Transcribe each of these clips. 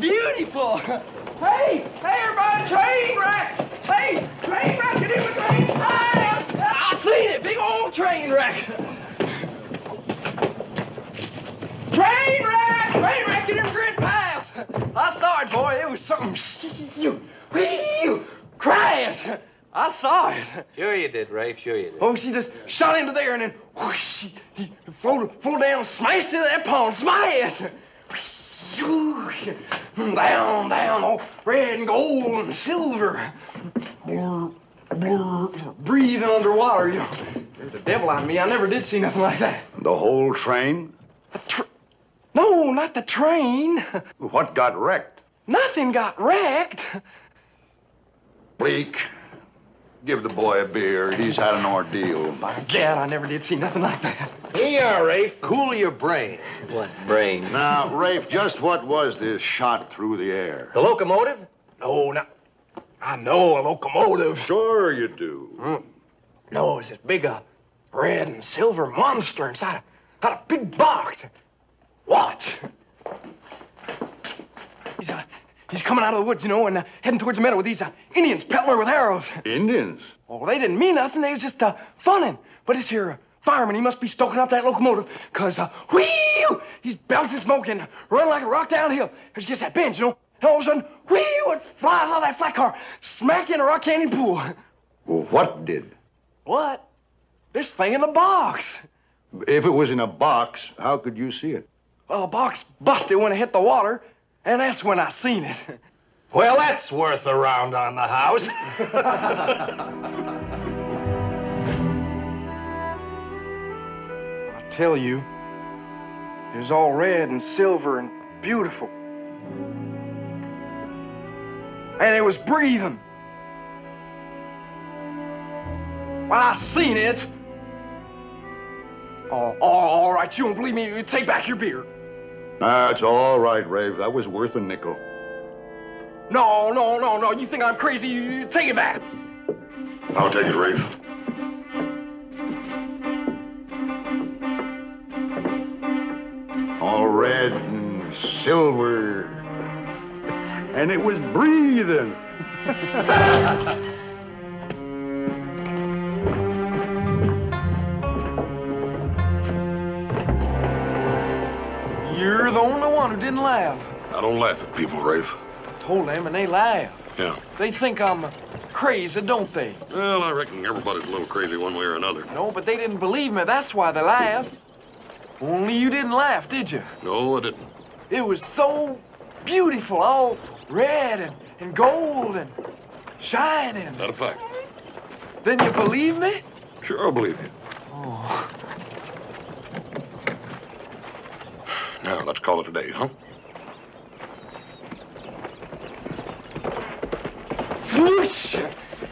beautiful. Hey, everybody, train wreck. Hey, train wreck, get in with me. I seen it, big old train wreck. Train wreck, get in Grid Pass. I saw it, boy. It was something. Crash. I saw it. Sure you did, Rafe. Sure you did. Oh, she just shot into there and then whoosh, he flew down, smashed into that pond, smash. Down, oh, red and gold and silver. Breathing underwater, you know. There's the devil out of me. I never did see nothing like that. The whole train? No, not the train. What got wrecked? Nothing got wrecked. Bleak, give the boy a beer. He's had an ordeal. By gad, I never did see nothing like that. Here you are, Rafe. Cool your brain. What brain? Now, Rafe, just what was this shot through the air? The locomotive? No, I know a locomotive. Sure you do. No, it's this big red and silver monster inside a big box. Watch. He's coming out of the woods, you know, and heading towards the meadow with these Indians pelting her with arrows. Indians? Oh, they didn't mean nothing. They was just funning. But this here fireman, he must be stoking up that locomotive, because, whee! He's bouncing smoke and running like a rock downhill. There's just that bench, you know. And all of a sudden, whee! It flies out of that flat car, smack in a rock canyon pool. Well, what did? What? This thing in the box. If it was in a box, how could you see it? Well, the box busted when it hit the water, and that's when I seen it. Well, that's worth a round on the house. I tell you, it was all red and silver and beautiful. And it was breathing. Well, I seen it. Oh, all right, you don't believe me? Take back your beer. That's all right, Rafe. That was worth a nickel. No. You think I'm crazy? You take it back. I'll take it, Rafe. All red and silver. And it was breathing. You're the only one who didn't laugh. I don't laugh at people, Rafe. I told them, and they laugh. Yeah. They think I'm crazy, don't they? Well, I reckon everybody's a little crazy one way or another. No, but they didn't believe me. That's why they laughed. Only you didn't laugh, did you? No, I didn't. It was so beautiful, all red and gold and shining. Is that a fact? Then you believe me? Sure, I'll believe you. Oh. Now, let's call it a day, huh? Swoosh!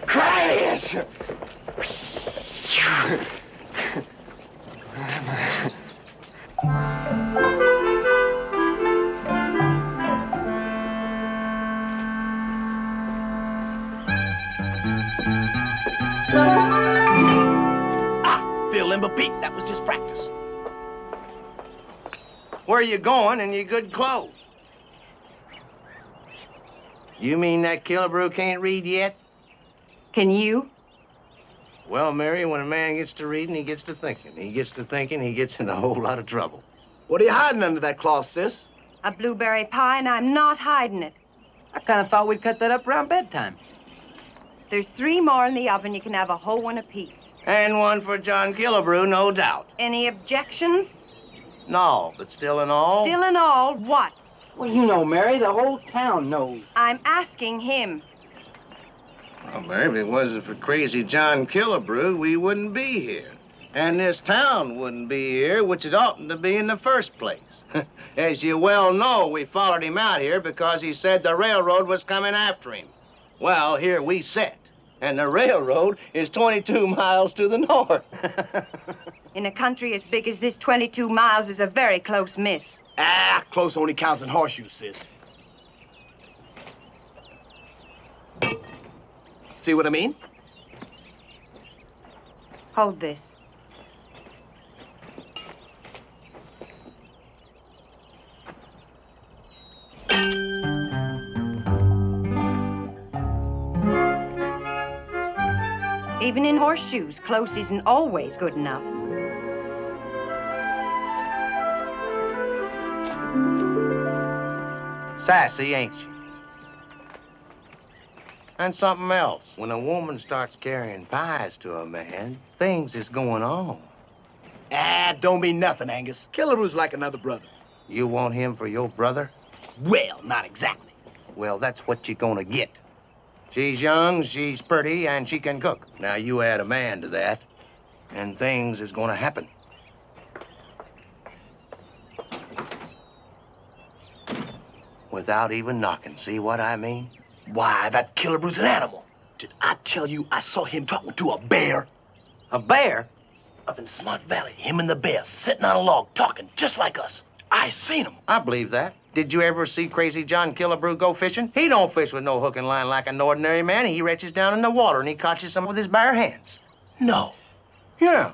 Crash! Phil Limber Pete, that was just practice. Where are you going in your good clothes? You mean that Killebrew can't read yet? Can you? Well, Mary, when a man gets to reading, he gets to thinking. He gets to thinking, he gets in a whole lot of trouble. What are you hiding under that cloth, sis? A blueberry pie, and I'm not hiding it. I kind of thought we'd cut that up around bedtime. There's 3 more in the oven. You can have a whole one apiece. And one for John Killebrew, no doubt. Any objections? No, but still in all... Still in all, what? Well, you know, Mary, the whole town knows. I'm asking him. Well, Mary, if it wasn't for crazy John Killebrew, we wouldn't be here. And this town wouldn't be here, which it oughtn't to be in the first place. As you well know, we followed him out here because he said the railroad was coming after him. Well, here we sit, and the railroad is 22 miles to the north. In a country as big as this, 22 miles is a very close miss. Ah, close only counts in horseshoes, sis. See what I mean? Hold this. Even in horseshoes, close isn't always good enough. Sassy, ain't she? And something else. When a woman starts carrying pies to a man, things is going on. Ah, don't mean nothing, Angus. Killaroo's like another brother. You want him for your brother? Well, not exactly. Well, that's what you're gonna get. She's young, she's pretty, and she can cook. Now, you add a man to that, and things is gonna happen. Without even knocking, see what I mean? Why, that Killaroo's an animal. Did I tell you I saw him talking to a bear? A bear? Up in Smart Valley, him and the bear sitting on a log talking just like us. I seen him. I believe that. Did you ever see Crazy John Killebrew go fishing? He don't fish with no hook and line like an ordinary man. He reaches down in the water and he catches some with his bare hands. No. Yeah.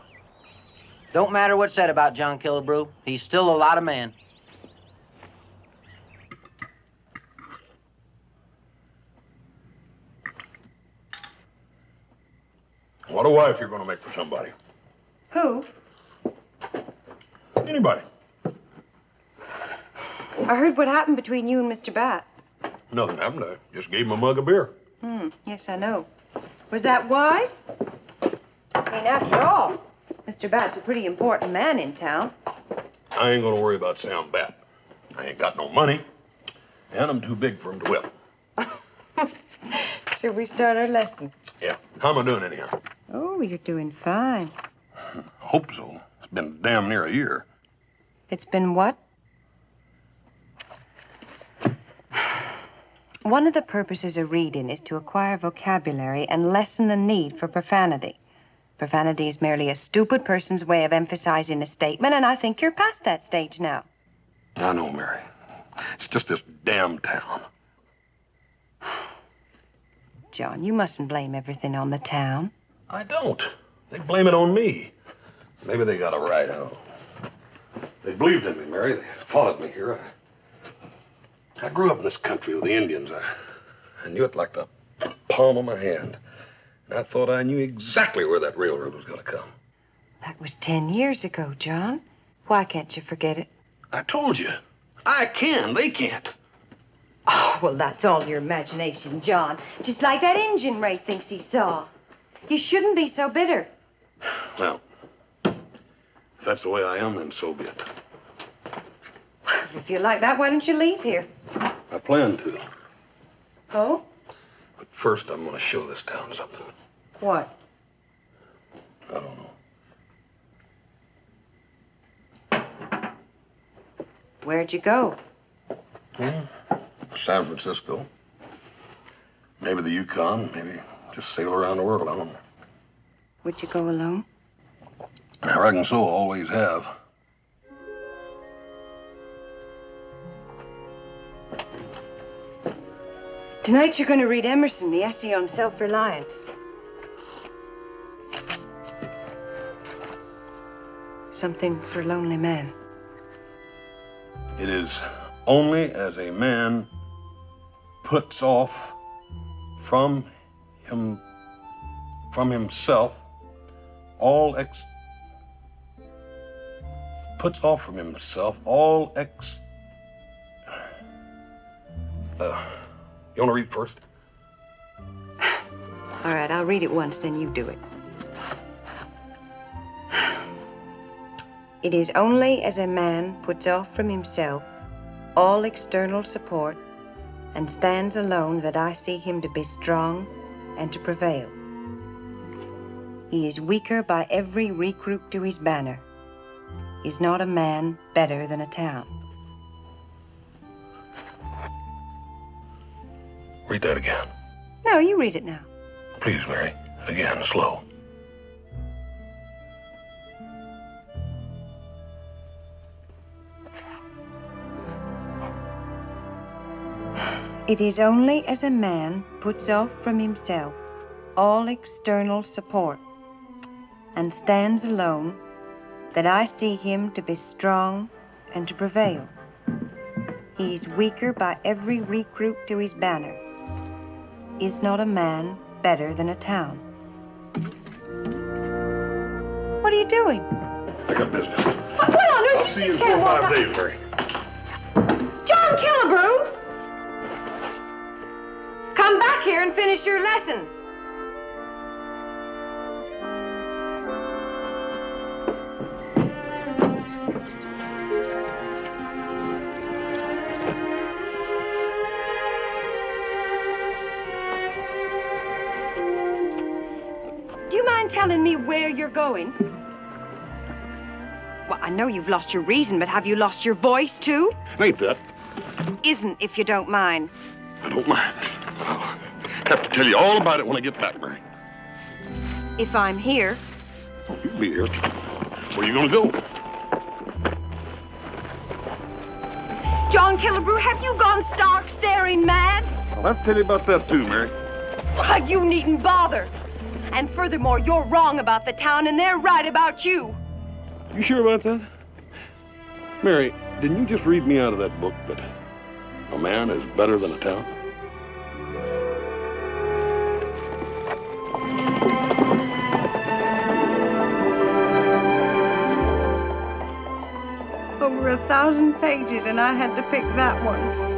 Don't matter what's said about John Killebrew. He's still a lot of man. What a wife you're going to make for somebody. Who? Anybody. I heard what happened between you and Mr. Bat. Nothing happened. I just gave him a mug of beer. Yes, I know. Was that wise? I mean, after all, Mr. Bat's a pretty important man in town. I ain't going to worry about Sam Bat. I ain't got no money, and I'm too big for him to whip. Should we start our lesson? Yeah. How am I doing anyhow? Oh, you're doing fine. Hope so. It's been damn near a year. It's been what? One of the purposes of reading is to acquire vocabulary and lessen the need for profanity. Profanity is merely a stupid person's way of emphasizing a statement, and I think you're past that stage now. I know, Mary. It's just this damn town. John, you mustn't blame everything on the town. I don't. They blame it on me. Maybe they got a right. They believed in me, Mary. They followed me here. I grew up in this country with the Indians. I knew it like the palm of my hand. And I thought I knew exactly where that railroad was going to come. That was 10 years ago, John. Why can't you forget it? I told you. I can. They can't. Oh, well, that's all your imagination, John. Just like that Injun Ray thinks he saw. You shouldn't be so bitter. Well, if that's the way I am, then so be it. If you like that, why don't you leave here? I plan to. Oh? But first, I'm going to show this town something. What? I don't know. Where'd you go? San Francisco. Maybe the Yukon. Maybe just sail around the world. I don't know. Would you go alone? I reckon so. Always have. Tonight you're going to read Emerson, the essay on self-reliance. Something for a lonely man. It is only as a man puts off from himself all puts off from himself all you want to read first? All right, I'll read it once, then you do it. It is only as a man puts off from himself all external support and stands alone that I see him to be strong and to prevail. He is weaker by every recruit to his banner. Is not a man better than a town? Read that again. No, you read it now. Please, Mary. Again, slow. It is only as a man puts off from himself all external support and stands alone that I see him to be strong and to prevail. He is weaker by every recruit to his banner. Is not a man better than a town? What are you doing? I got business. What on earth? I'll see you in 4 or 5 days, Mary. John Killebrew! Come back here and finish your lesson. Do you mind telling me where you're going? Well, I know you've lost your reason, but have you lost your voice, too? Ain't that? Isn't, if you don't mind. I don't mind. I'll have to tell you all about it when I get back, Mary. If I'm here. Oh, you'll be here. Where you gonna go? John Killebrew, have you gone stark staring mad? I'll have to tell you about that, too, Mary. Why, you needn't bother. And furthermore, you're wrong about the town, and they're right about you. You sure about that? Mary, didn't you just read me out of that book that a man is better than a town? Over 1,000 pages, and I had to pick that one.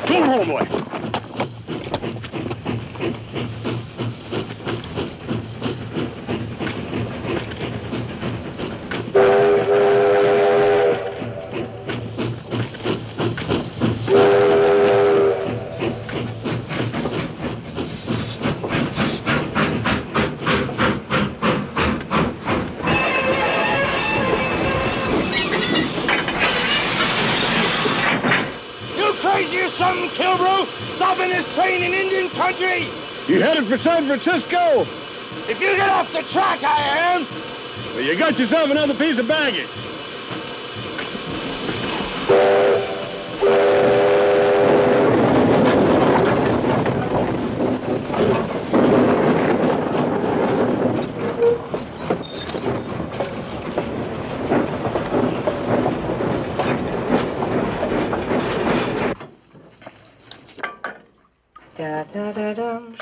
Go home, boy. Something, Killebrew? Stopping this train in Indian country? You headed for San Francisco? If you get off the track, I am. Well, you got yourself another piece of baggage.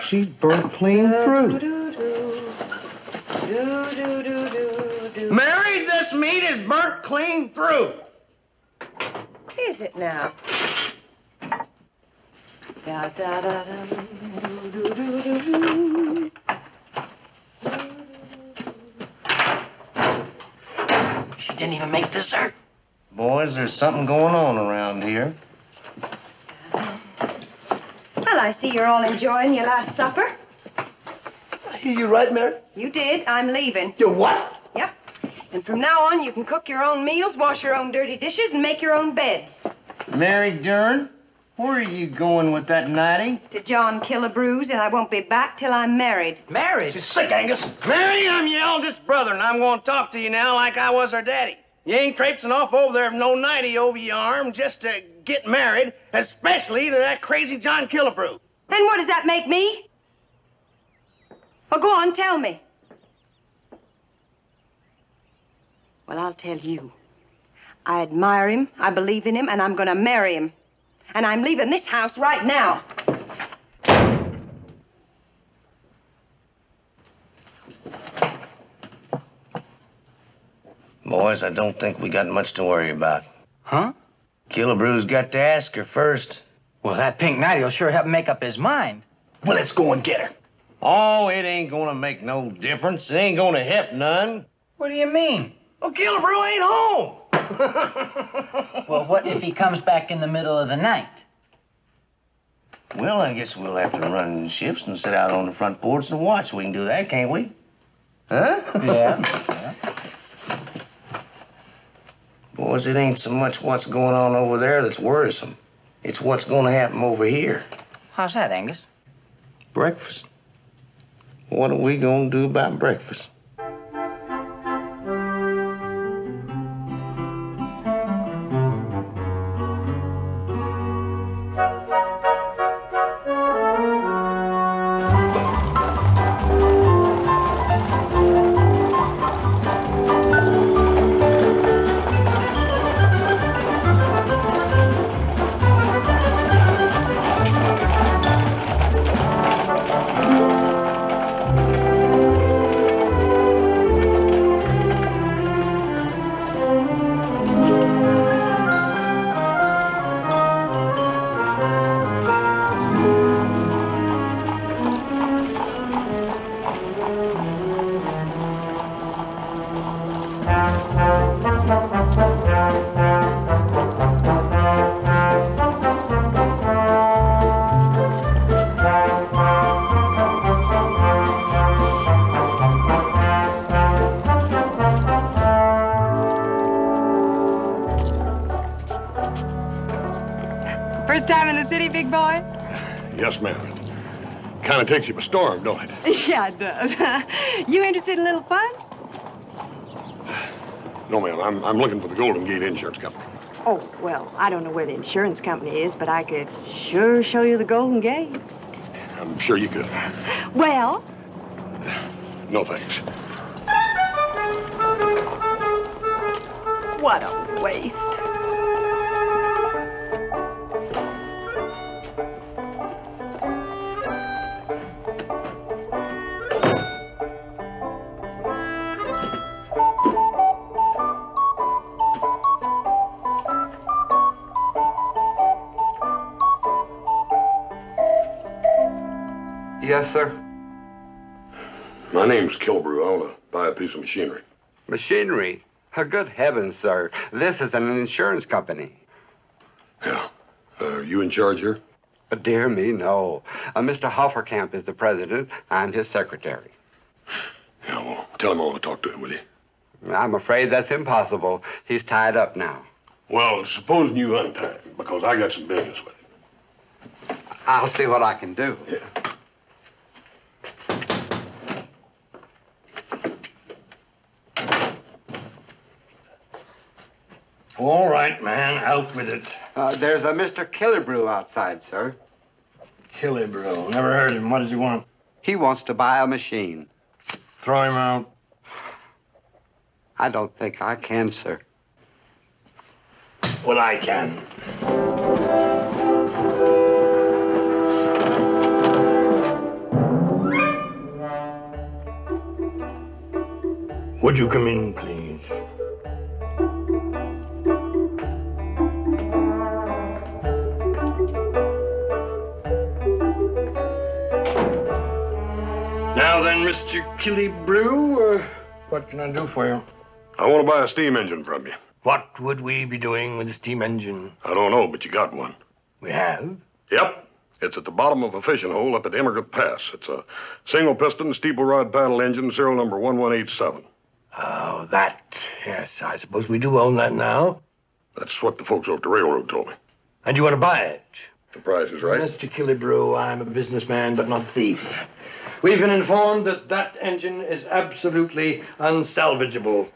She's burnt clean through. Mary, this meat is burnt clean through. Is it now? Da da da da do do do do. She didn't even make dessert. Boys, there's something going on around here. Well, I see you're all enjoying your last supper. I hear you right, Mary? You did. I'm leaving. You what? Yep. And from now on, you can cook your own meals, wash your own dirty dishes, and make your own beds. Mary Dern, where are you going with that nightie? To John Killebrews, and I won't be back till I'm married. Married? She's sick, Angus. Mary, I'm your eldest brother, and I'm going to talk to you now like I was her daddy. You ain't traipsing off over there with no nightie over your arm just to get married, especially to that crazy John Killebrew. And what does that make me? Well, go on, tell me. Well, I'll tell you. I admire him, I believe in him, and I'm going to marry him. And I'm leaving this house right now. Boys, I don't think we got much to worry about. Huh? Killebrew's got to ask her first. Well, that pink nightie will sure help him make up his mind. Well, let's go and get her. Oh, it ain't gonna make no difference. It ain't gonna help none. What do you mean? Well, Killebrew ain't home. Well, what if he comes back in the middle of the night? Well, I guess we'll have to run shifts and sit out on the front porch and watch. We can do that, can't we? Huh? Yeah. Boys, it ain't so much what's going on over there that's worrisome. It's what's gonna happen over here. How's that, Angus? Breakfast. What are we gonna do about breakfast? First time in the city, big boy? Yes, ma'am. It kind of takes you by storm, don't it? Yeah, it does. You interested in a little fun? No, ma'am. I'm looking for the Golden Gate Insurance Company. Oh, well, I don't know where the insurance company is, but I could sure show you the Golden Gate. I'm sure you could. Well? No, thanks. What a waste. Yes, sir. My name's Killebrew. I want to buy a piece of machinery. Machinery? Oh, good heavens, sir. This is an insurance company. Yeah. Are you in charge here? Dear me, no. Mr. Hofferkamp is the president. I'm his secretary. Yeah, well, tell him I want to talk to him, will you? I'm afraid that's impossible. He's tied up now. Well, supposing you untie him, because I got some business with him. I'll see what I can do. Yeah. All right, man, out with it. There's a Mr. Killebrew outside, sir. Killebrew. Never heard of him. What does he want? He wants to buy a machine. Throw him out. I don't think I can, sir. Well, I can. Would you come in, please? Now then, Mr. Killebrew, what can I do for you? I want to buy a steam engine from you. What would we be doing with a steam engine? I don't know, but you got one. We have? Yep. It's at the bottom of a fishing hole up at Immigrant Pass. It's a single-piston, steeple rod paddle engine, serial number 1187. Oh, that. Yes, I suppose we do own that now. That's what the folks over at the railroad told me. And you want to buy it? The price is right. Mr. Killebrew, I'm a businessman, but not a thief. We've been informed that that engine is absolutely unsalvageable.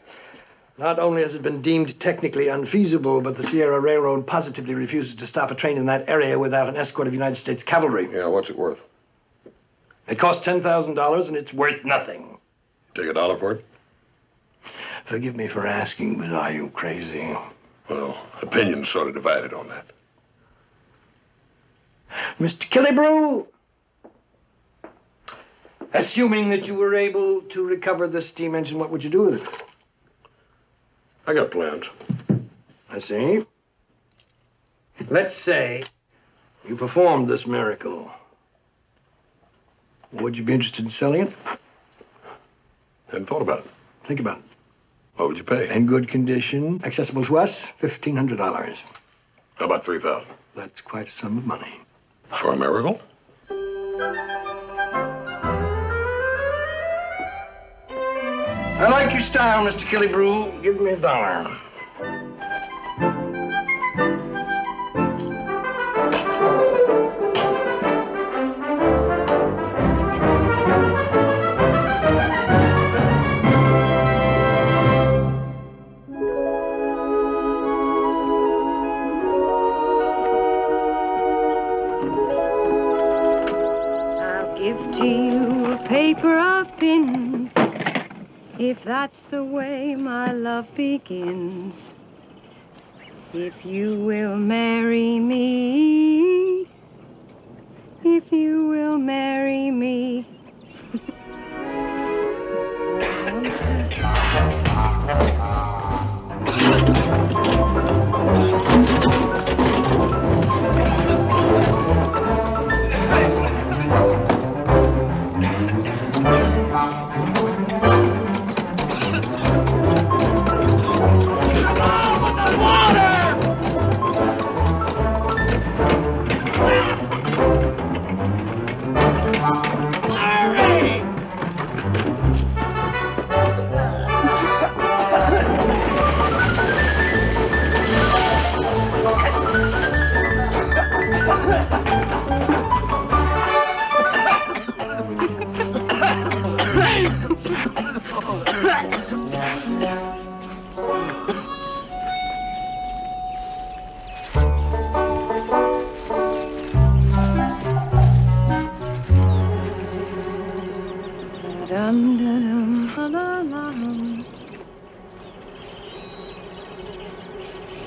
Not only has it been deemed technically unfeasible, but the Sierra Railroad positively refuses to stop a train in that area without an escort of United States cavalry. Yeah, what's it worth? It costs $10,000, and it's worth nothing. Take $1 for it? Forgive me for asking, but are you crazy? Well, opinion's sort of divided on that. Mr. Killebrew, assuming that you were able to recover the steam engine, what would you do with it? I got plans. I see. Let's say you performed this miracle. Would you be interested in selling it? Hadn't thought about it. Think about it. What would you pay? In good condition, accessible to us, $1,500. How about $3,000? That's quite a sum of money. For a miracle? I like your style, Mr. Killebrew. Give me $1. I'll give to you a paper of pins, if that's the way my love begins. If you will marry me, if you will marry me.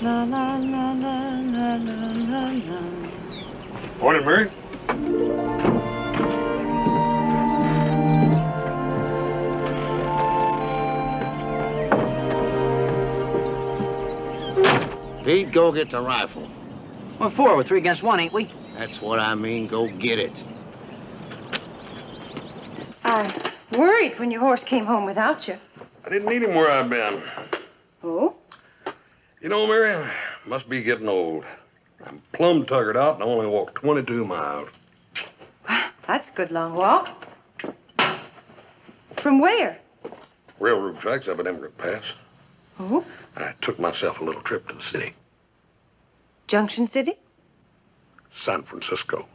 La la la la la la la la. Morning, Mary. Pete, go get the rifle. What for? We're 3 against 1, ain't we? That's what I mean. Go get it. I worried when your horse came home without you. I didn't need him where I've been. Oh? You know, Mary, I must be getting old. I'm plumb tuckered out and I only walk 22 miles. That's a good long walk. From where? Railroad tracks up at Immigrant Pass. Oh? I took myself a little trip to the city. Junction City? San Francisco.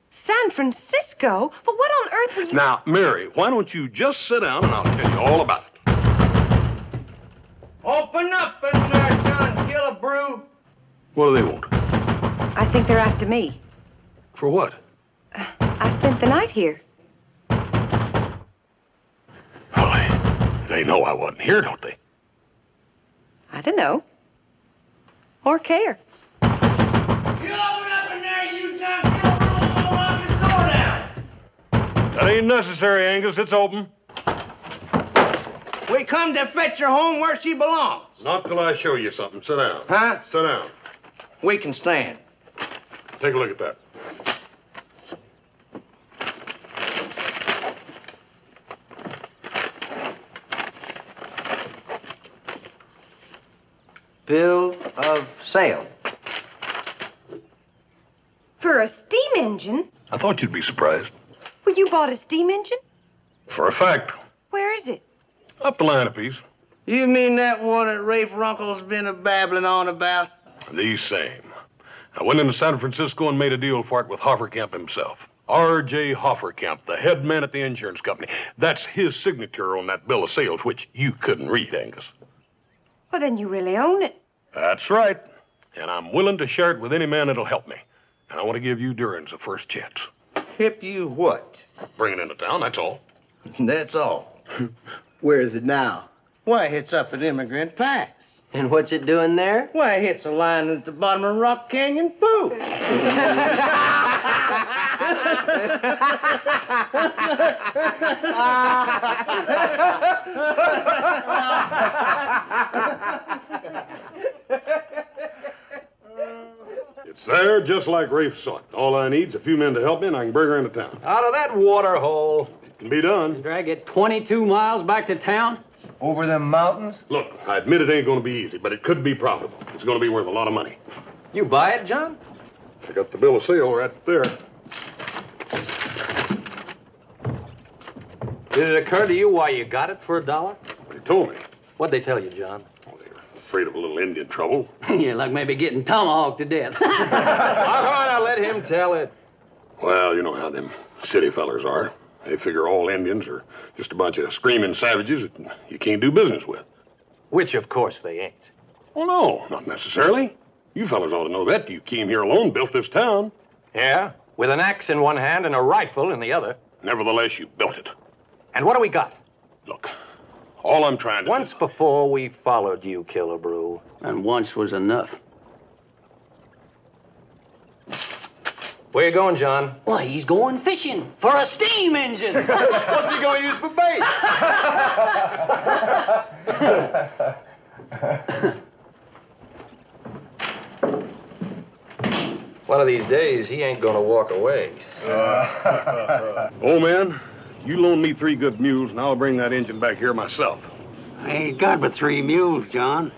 San Francisco? But what on earth were you... Now, Mary, why don't you just sit down and I'll tell you all about it. Open up in there, John Killebrew. What do they want? I think they're after me. For what? I spent the night here. Well, they know I wasn't here, don't they? I don't know. Or care. You open up in there, you John Killebrew. I'll lock this door down. That ain't necessary, Angus. It's open. We come to fetch her home where she belongs. Not till I show you something. Sit down. Huh? Sit down. We can stand. Take a look at that. Bill of sale. For a steam engine? I thought you'd be surprised. Well, you bought a steam engine? For a fact. Where is it? Up the line a piece. You mean that one that Rafe Runkle's been a-babbling on about? The same. I went into San Francisco and made a deal for it with Hofferkamp himself. R.J. Hofferkamp, the head man at the insurance company. That's his signature on that bill of sales, which you couldn't read, Angus. Well, then you really own it. That's right. And I'm willing to share it with any man that'll help me. And I want to give you Durans a first chance. Hip you what? Bring it into town, that's all. That's all. Where is it now? Why, it's up at Immigrant Pass. And what's it doing there? Why, it's a line at the bottom of Rock Canyon Pool. It's there just like Rafe saw it. All I need's a few men to help me, and I can bring her into town. Out of that water hole. It can be done. Drag it 22 miles back to town? Over them mountains? Look, I admit it ain't going to be easy, but it could be profitable. It's going to be worth a lot of money. You buy it, John? I got the bill of sale right there. Did it occur to you why you got it for $1? They told me. What'd they tell you, John? Oh, they were afraid of a little Indian trouble. Yeah, like maybe getting tomahawked to death. Oh, come on, now let him tell it. Well, you know how them city fellers are. They figure all Indians are just a bunch of screaming savages that you can't do business with. Which, of course, they ain't. Oh, no, not necessarily. You fellas ought to know that. You came here alone, built this town. Yeah, with an axe in one hand and a rifle in the other. Nevertheless, you built it. And what do we got? Look, all I'm trying to Once before, we followed you, Killebrew. And once was enough. Where you going, John? Why, he's going fishing for a steam engine. What's he going to use for bait? One of these days, he ain't gonna walk away. Old man, you loan me 3 good mules, and I'll bring that engine back here myself. I ain't got but 3 mules, John.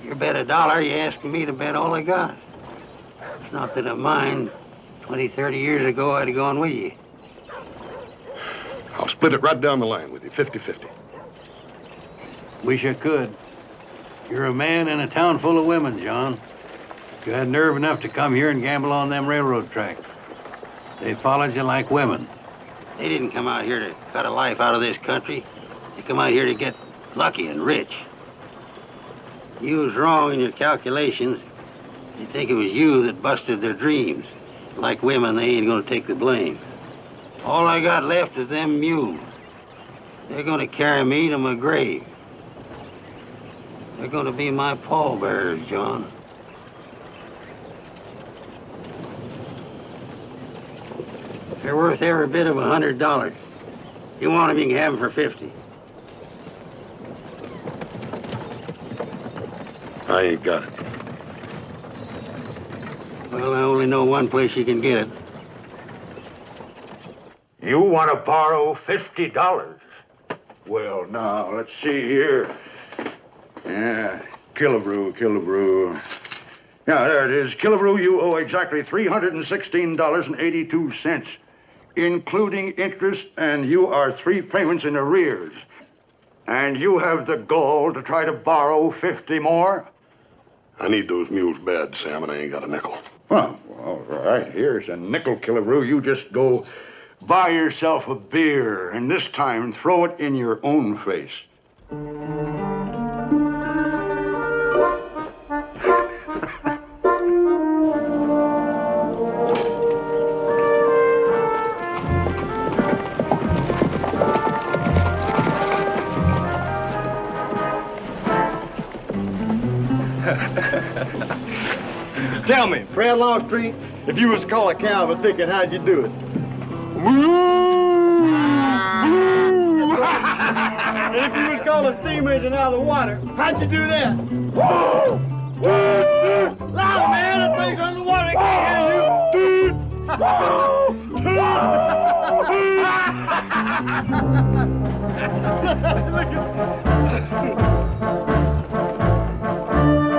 You bet $1, you asking me to bet all I got. It's not that I mind. 20, 30 years ago, I'd have gone with you. I'll split it right down the line with you, 50-50. Wish I could. You're a man in a town full of women, John. You had nerve enough to come here and gamble on them railroad tracks. They followed you like women. They didn't come out here to cut a life out of this country. They come out here to get lucky and rich. You was wrong in your calculations. They think it was you that busted their dreams. Like women, they ain't gonna take the blame. All I got left is them mules. They're gonna carry me to my grave. They're gonna be my pallbearers, John. They're worth every bit of $100. You want them, you can have them for 50. I ain't got it. Well, I only know one place you can get it. You want to borrow $50? Well, now, let's see here. Yeah, Killebrew. Yeah, there it is. Killebrew, you owe exactly $316.82, including interest, and you are 3 payments in arrears. And you have the gall to try to borrow 50 more? I need those mules bad, Sam, and I ain't got a nickel. Well, all right, here's a nickel, Killebrew. You just go buy yourself a beer, and this time throw it in your own face. Tell me, Fred Longstreet, if you was to call a cow of a thicket, how'd you do it? And if you was to call a steam engine out of the water, how'd you do that? Loud, man, that thing's underwater, I can't hear you.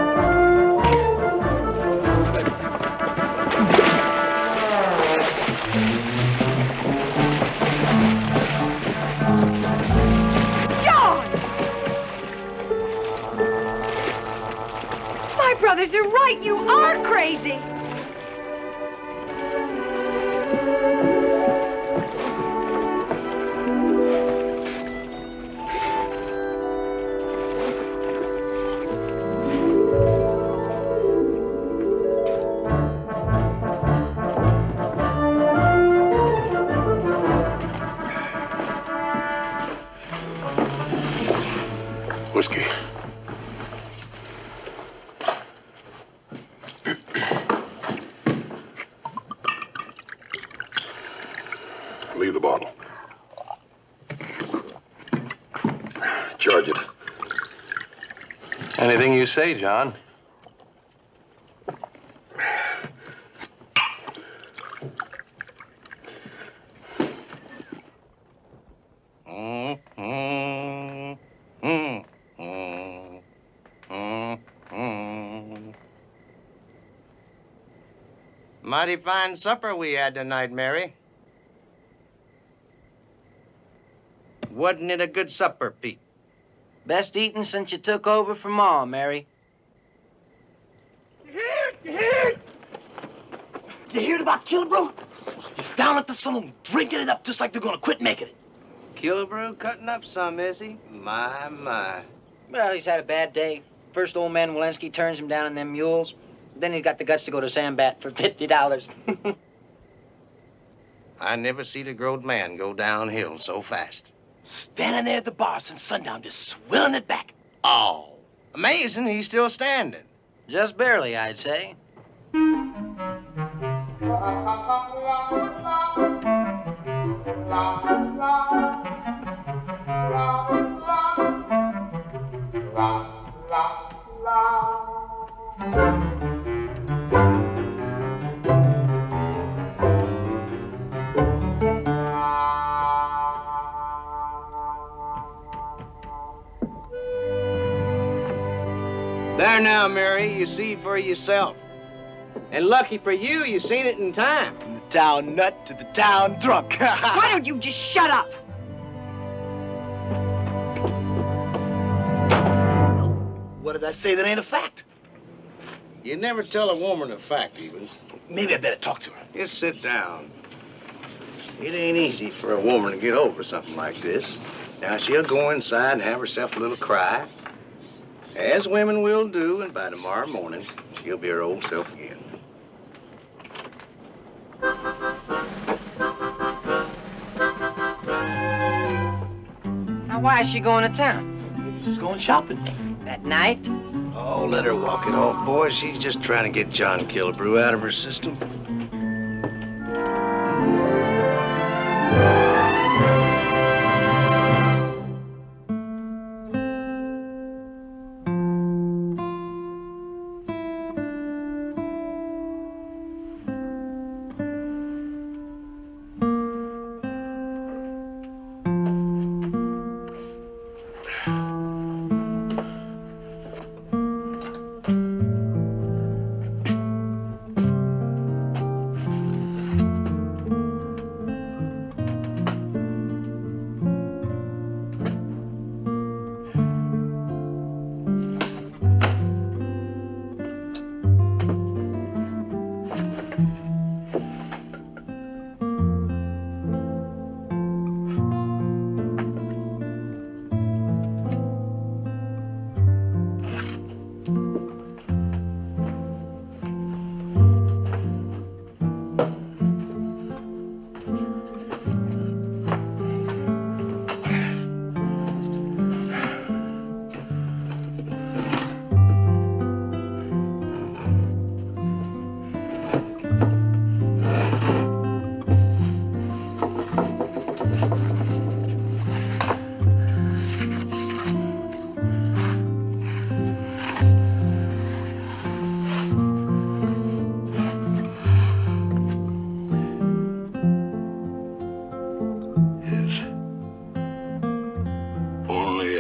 crazy. Whiskey. Leave the bottle. Charge it. Anything you say, John. Mighty fine supper we had tonight, Mary. Wasn't it a good supper, Pete? Best eating since you took over from Ma, Mary. You heard about Killebrew? He's down at the saloon, drinking it up just like they're gonna quit making it. Killebrew cutting up some, is he? My, my. Well, he's had a bad day. First old man Walensky turns him down on them mules. Then he got the guts to go to Sambat for $50. I never seen a grown man go downhill so fast. Standing there at the bar since sundown, just swilling it back. Oh, amazing he's still standing. Just barely, I'd say. There now, Mary, you see for yourself. And lucky for you, you seen it in time. From the town nut to the town drunk. Why don't you just shut up? What did I say that ain't a fact? You never tell a woman a fact, even. Maybe I better talk to her. Just sit down. It ain't easy for a woman to get over something like this. Now, she'll go inside and have herself a little cry, as women will do, and by tomorrow morning, she'll be her old self again. Now, why is she going to town? She's going shopping. At night? Oh, let her walk it off, boy. She's just trying to get John Killebrew out of her system.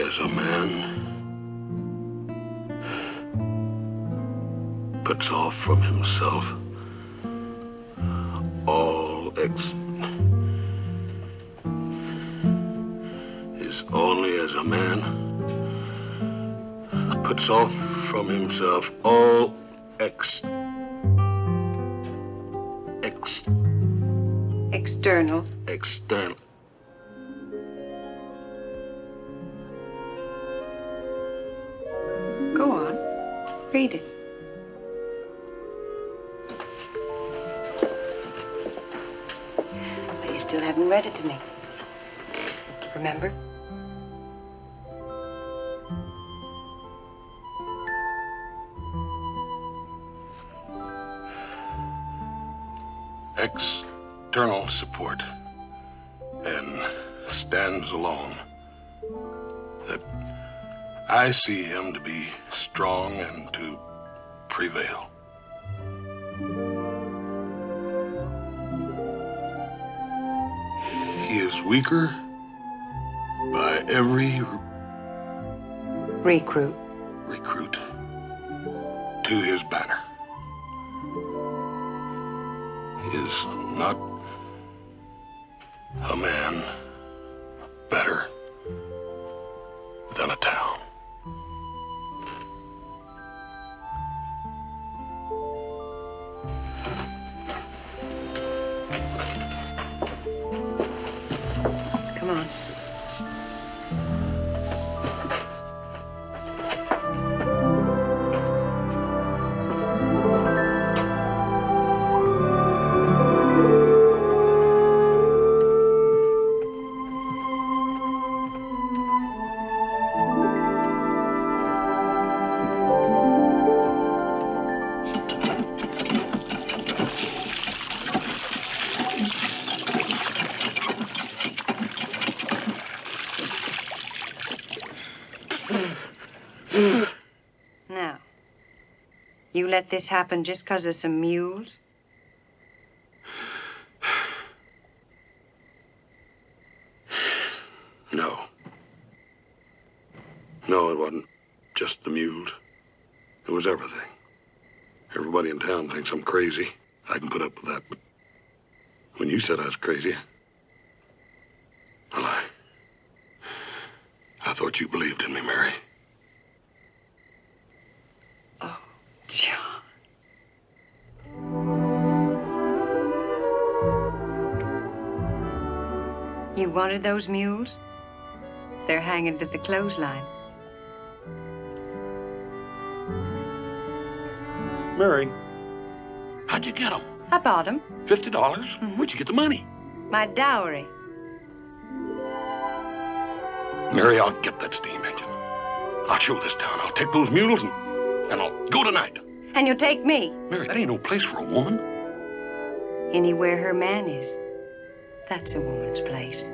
As a man puts off from himself all is only as a man puts off from himself all External. External. Go on. Read it. But you still haven't read it to me. Remember? External support and stands alone. That I see him to be strong and to prevail. He is weaker by every recruit to his banner. He is not a man better than a town. Come on. Now, you let this happen just 'cause of some mules? No. No, it wasn't just the mules. It was everything. Everybody in town thinks I'm crazy. I can put up with that, but when you said I was crazy, well, I thought you believed in me, Mary. Oh, John. You wanted those mules? They're hanging to the clothesline. Mary, how'd you get them? I bought them. $50? Where'd you get the money? My dowry. Mary, I'll get that steam engine. I'll show this town. I'll take those mules and I'll go tonight. And you'll take me? Mary, that ain't no place for a woman. Anywhere her man is. That's a woman's place.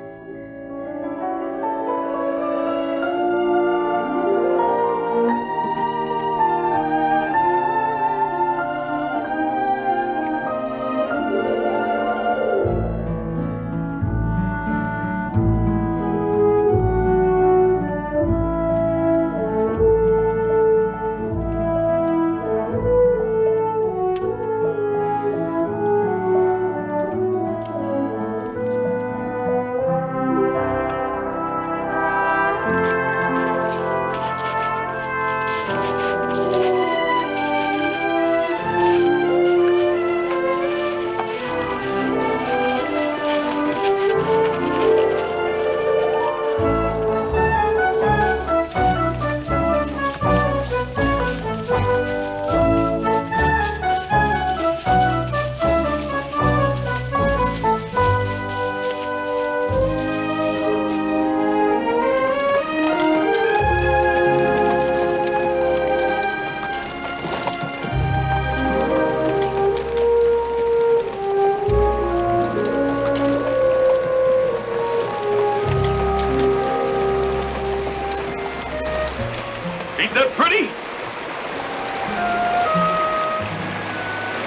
Ain't that pretty?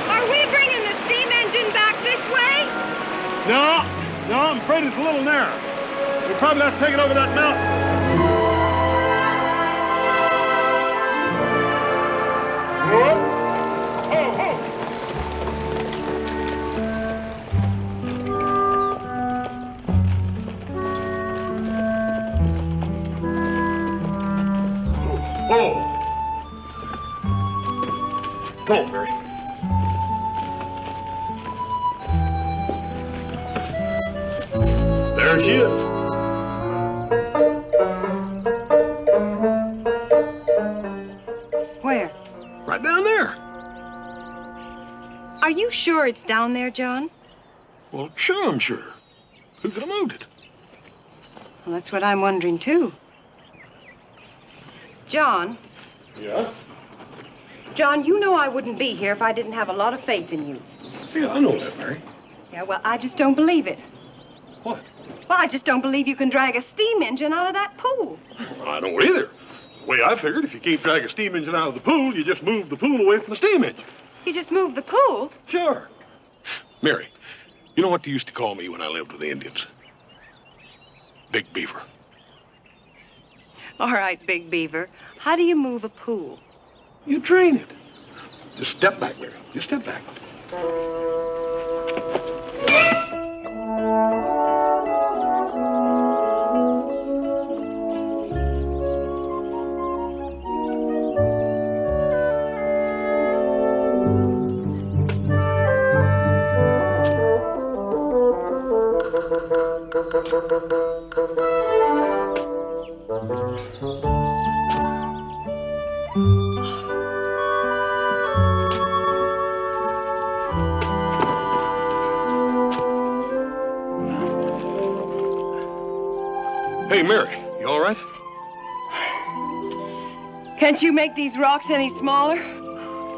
Are we bringing the steam engine back this way? No, I'm afraid it's a little narrow. We probably have to take it over that mountain. Go, Mary. she is. Where? Right down there. Are you sure it's down there, John? Well, sure, I'm sure. Who could have moved it? Well, that's what I'm wondering, too. John? Yeah? John, you know I wouldn't be here if I didn't have a lot of faith in you. Yeah, I know that, Mary. Yeah, well, I just don't believe it. What? Well, I just don't believe you can drag a steam engine out of that pool. I don't either. The way I figured, if you can't drag a steam engine out of the pool, you just move the pool away from the steam engine. You just moved the pool? Sure. Mary, you know what they used to call me when I lived with the Indians? Big Beaver. All right, Big Beaver. How do you move a pool? You drain it. Just step back, Mary. Just step back. Hey, Mary, you all right? Can't you make these rocks any smaller?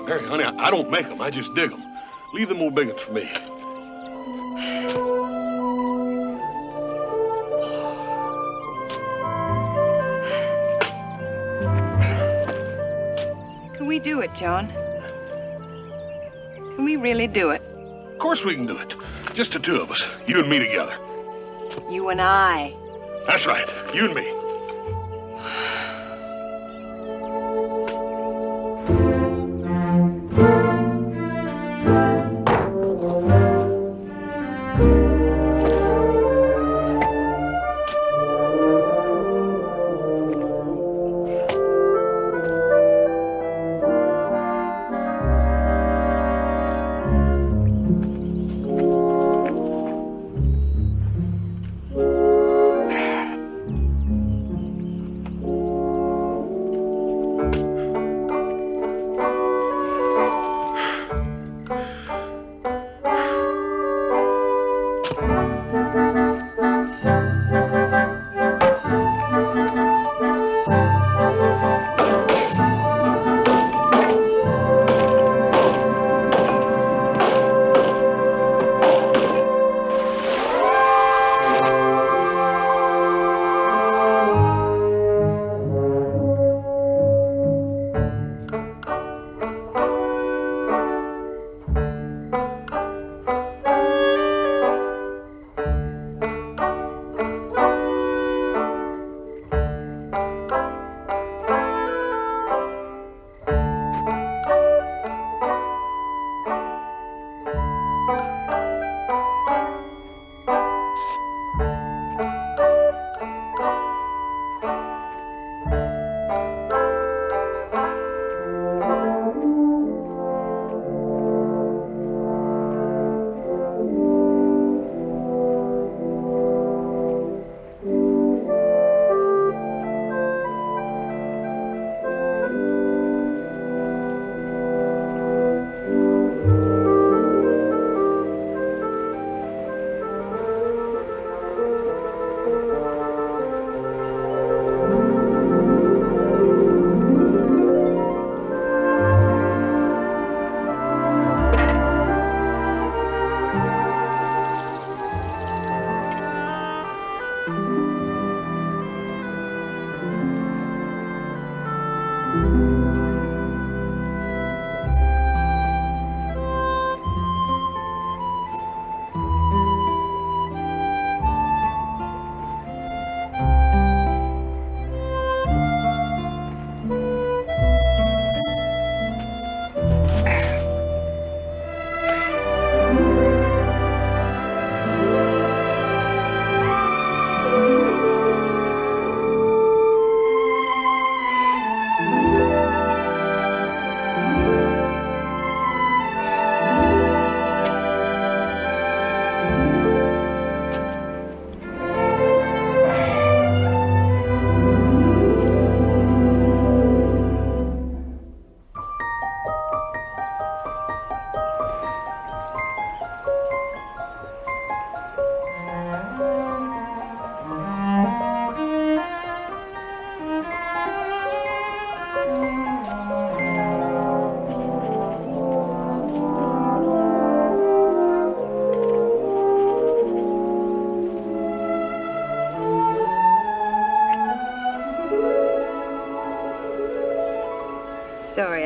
Mary, honey, I don't make them. I just dig them. Leave them old big ones for me. Can we do it, John? Can we really do it? Of course we can do it. Just the two of us. You and me together. You and I. That's right. You and me.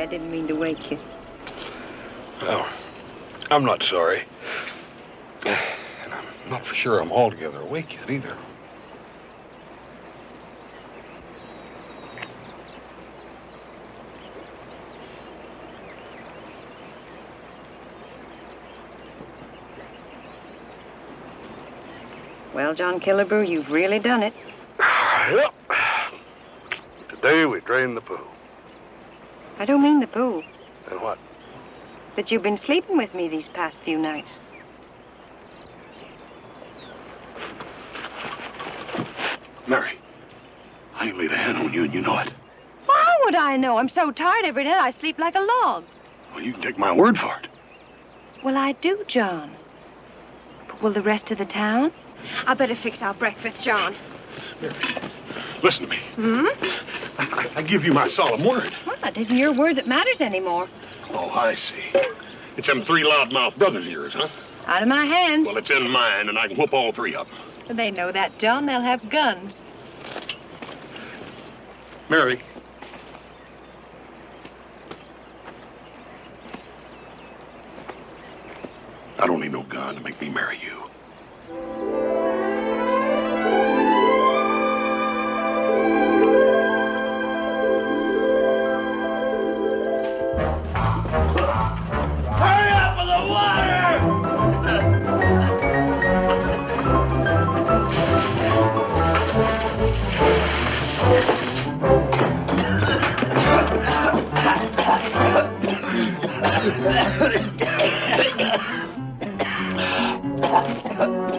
sorry. I didn't mean to wake you. Well, I'm not sorry. And I'm not for sure I'm altogether awake yet either. Well, John Killebrew, you've really done it. Yep. Today we drained the pool. I don't mean the pool. And what? That you've been sleeping with me these past few nights. Mary, I ain't laid a hand on you and you know it. How would I know? I'm so tired every night I sleep like a log. Well, you can take my word for it. Well, I do, John. But will the rest of the town? I better fix our breakfast, John. Mary, listen to me. Hmm? I give you my solemn word. Well, it isn't your word that matters anymore. Oh, I see. It's them three loudmouth brothers of yours, huh? Out of my hands. Well, it's in mine, and I can whoop all three of them. They know that, John. They'll have guns. Mary. I don't need no gun to make me marry you. Hurry up with the water!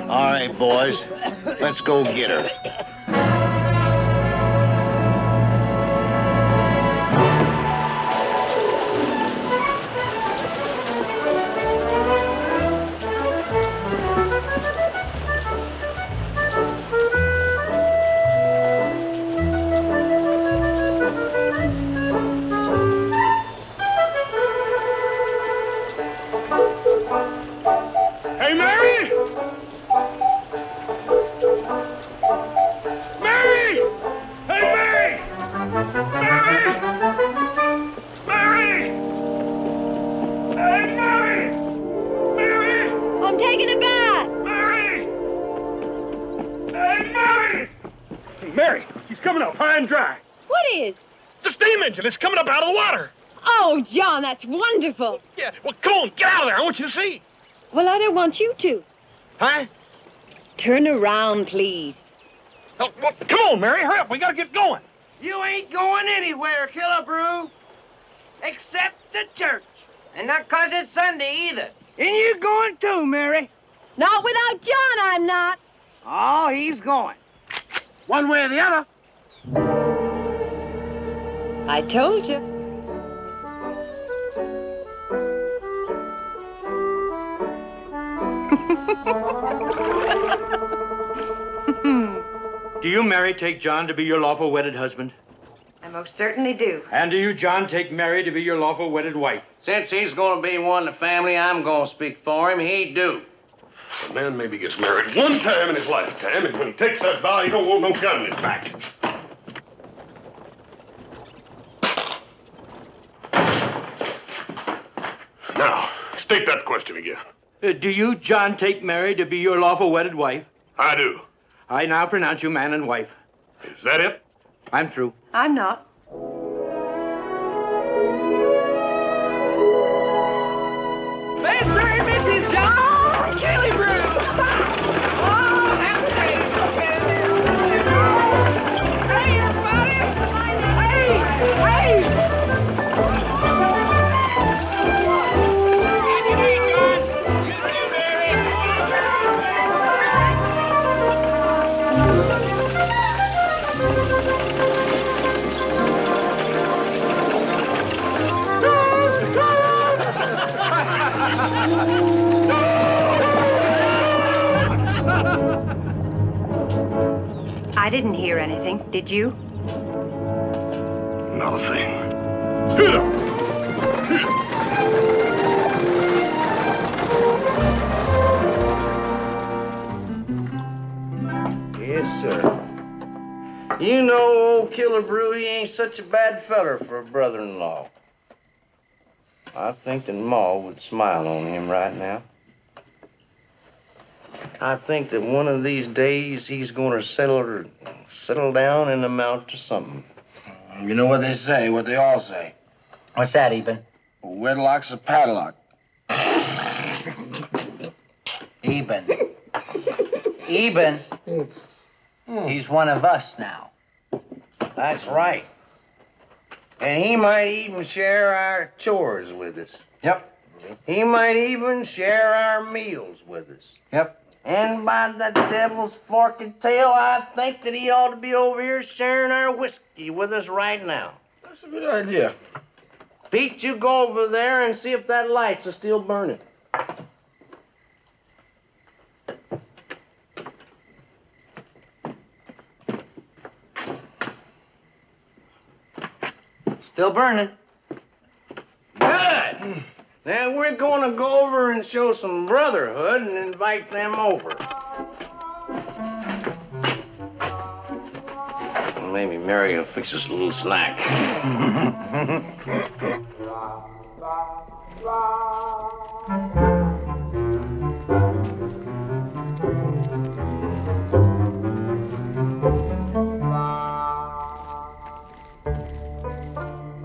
All right, boys, let's go get her. Hey, Mary! Mary! Hey, Mary! Mary! Mary! Hey, Mary! Mary! I'm taking a bath. Mary! Hey, Mary! Mary, she's coming up high and dry. What is? The steam engine is coming up out of the water. Oh, John, that's wonderful. Yeah, well, come on, get out of there. I want you to see. Well, I don't want you to. Huh? Turn around, please. Oh, well, come on, Mary, hurry up. We gotta get going. You ain't going anywhere, Killebrew, except the church. And not 'cause it's Sunday either. And you going too, Mary? Not without John, I'm not. Oh, he's going. One way or the other. I told you. Do you, Mary, take John to be your lawful wedded husband? I most certainly do. And do you, John, take Mary to be your lawful wedded wife? Since he's going to be one of the family, I'm going to speak for him. He do. A man maybe gets married one time in his lifetime, and when he takes that vow, he don't want no gun in his back. Now, state that question again. Do you, John, take Mary to be your lawful wedded wife? I do. I now pronounce you man and wife. Is that it? I'm through. I'm not. Mr. and Mrs. John Killebrew! Oh, that's great. Hey, everybody! Hey! Hey! I didn't hear anything. Did you? Not a thing. Yes, sir. You know, old Killebrew, he ain't such a bad feller for a brother-in-law. I think that Ma would smile on him right now. I think that one of these days he's going to settle down and amount to something. You know what they say, what they all say. What's that, Eben? Wedlock's a padlock. Eben. Eben. He's one of us now. That's right. And he might even share our chores with us. Yep. He might even share our meals with us. Yep. And by the devil's forked tail, I think that he ought to be over here sharing our whiskey with us right now. That's a good idea. Pete, you go over there and see if that light's still burning. Still burning. Good. Now we're going to go over and show some brotherhood and invite them over. Maybe Mary will fix us a little snack.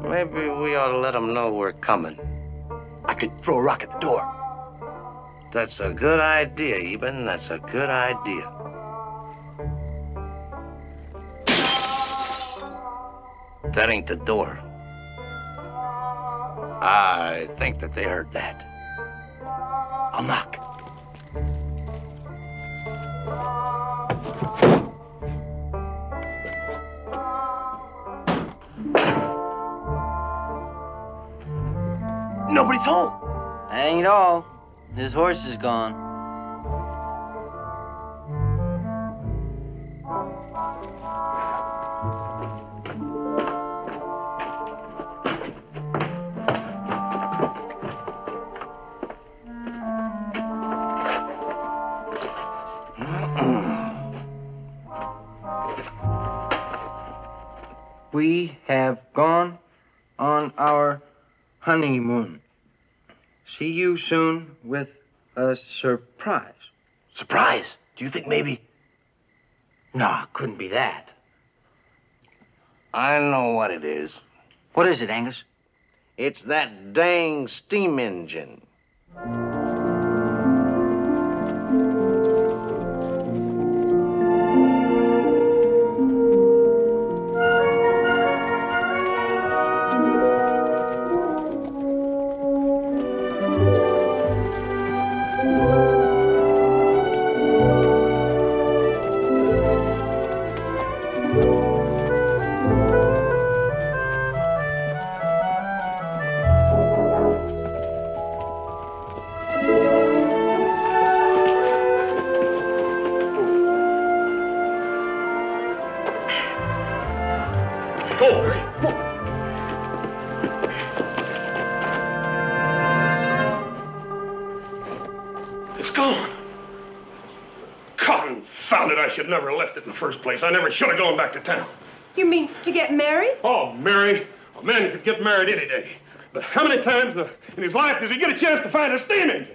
Maybe we ought to let them know we're coming. I could throw a rock at the door. That's a good idea, Eben. That's a good idea. That ain't the door. I think that they heard that. I'll knock. Nobody's home. That ain't all. His horse is gone. We have gone on our honeymoon. See you soon with a surprise. Surprise? Do you think maybe... No, it couldn't be that. I know what it is. What is it, Angus? It's that dang steam engine. It's gone. Confound it, I should never have left it in the first place. I never should have gone back to town. You mean to get married? Oh, Mary, a man could get married any day. But how many times in his life does he get a chance to find a steam engine?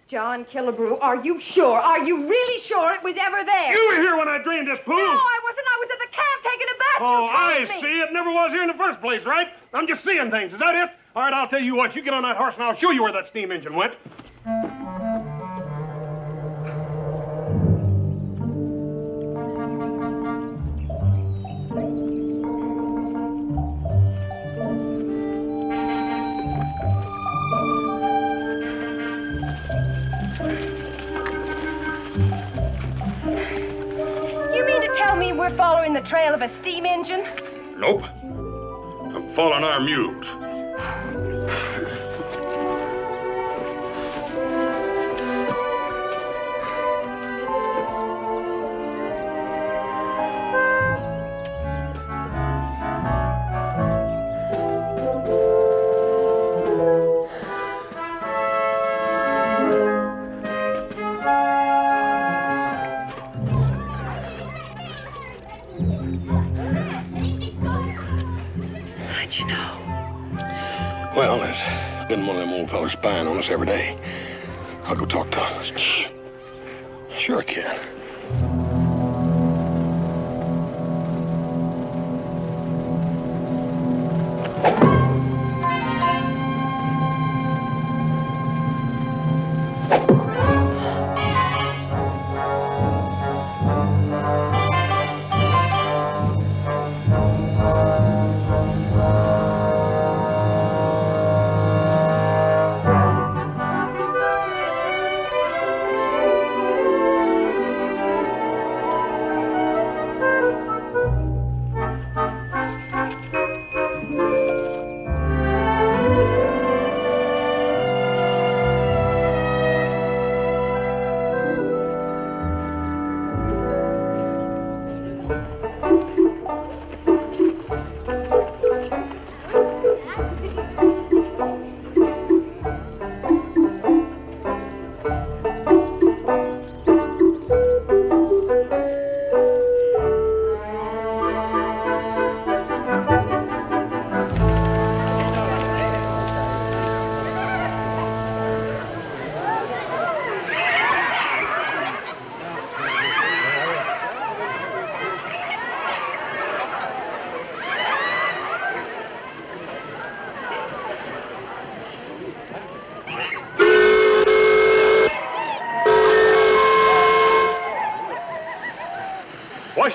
John Killebrew, are you sure? Are you really sure it was ever there? You were here when I drained this pool. No, I wasn't. I was at the camp taking a bath. Oh, You I told me. see. It never was here in the first place, right? I'm just seeing things. Is that it? All right, I'll tell you what. You get on that horse and I'll show you where that steam engine went. You mean to tell me we're following the trail of a steam engine? Nope. I'm following our mules. How'd you know? Well, there's been one of them old fellas spying on us every day. I'll go talk to him. Sure I can.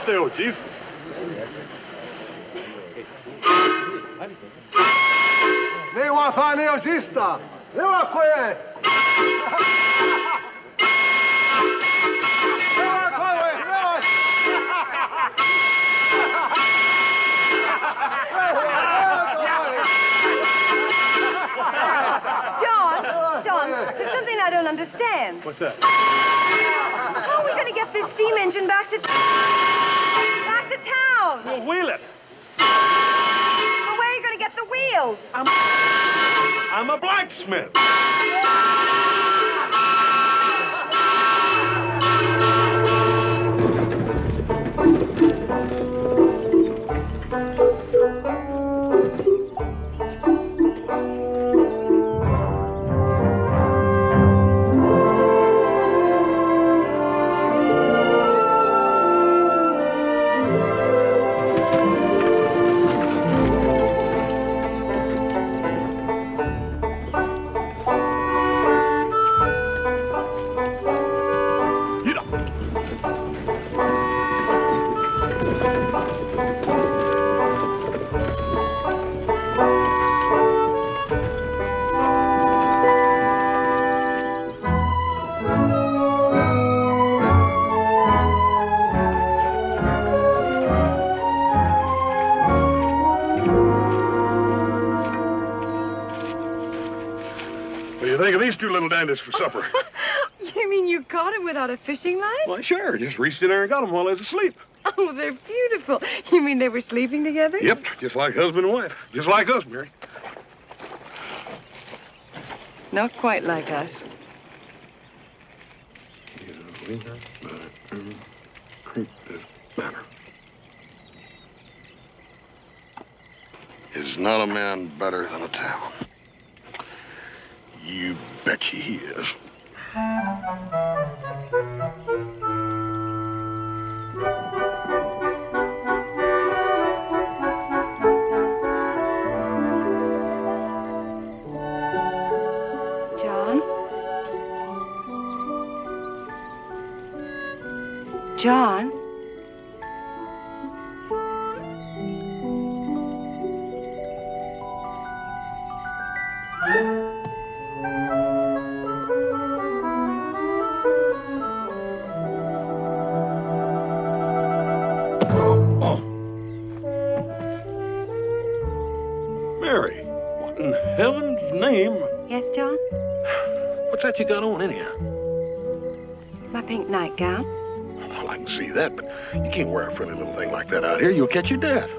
Still, Chief. Lewa fa neogista! Lewa que! John, there's something I don't understand. What's that? How are we going to get this steam engine back to town? We'll wheel it. Well, where are you going to get the wheels? I'm a blacksmith. What do you think of these two little dandies for supper? You mean you caught him without a fishing line? Why, sure. Just reached in there and got them while they was asleep. Oh, they're beautiful. You mean they were sleeping together? Yep, just like husband and wife. Just like us, Mary. Not quite like us. Is not a man better than a town? You betcha he is. John? John? Mary, what in heaven's name? Yes, John? What's that you got on anyhow? My pink nightgown. Well, I can see that, but you can't wear a frilly little thing like that out here. You'll catch your death.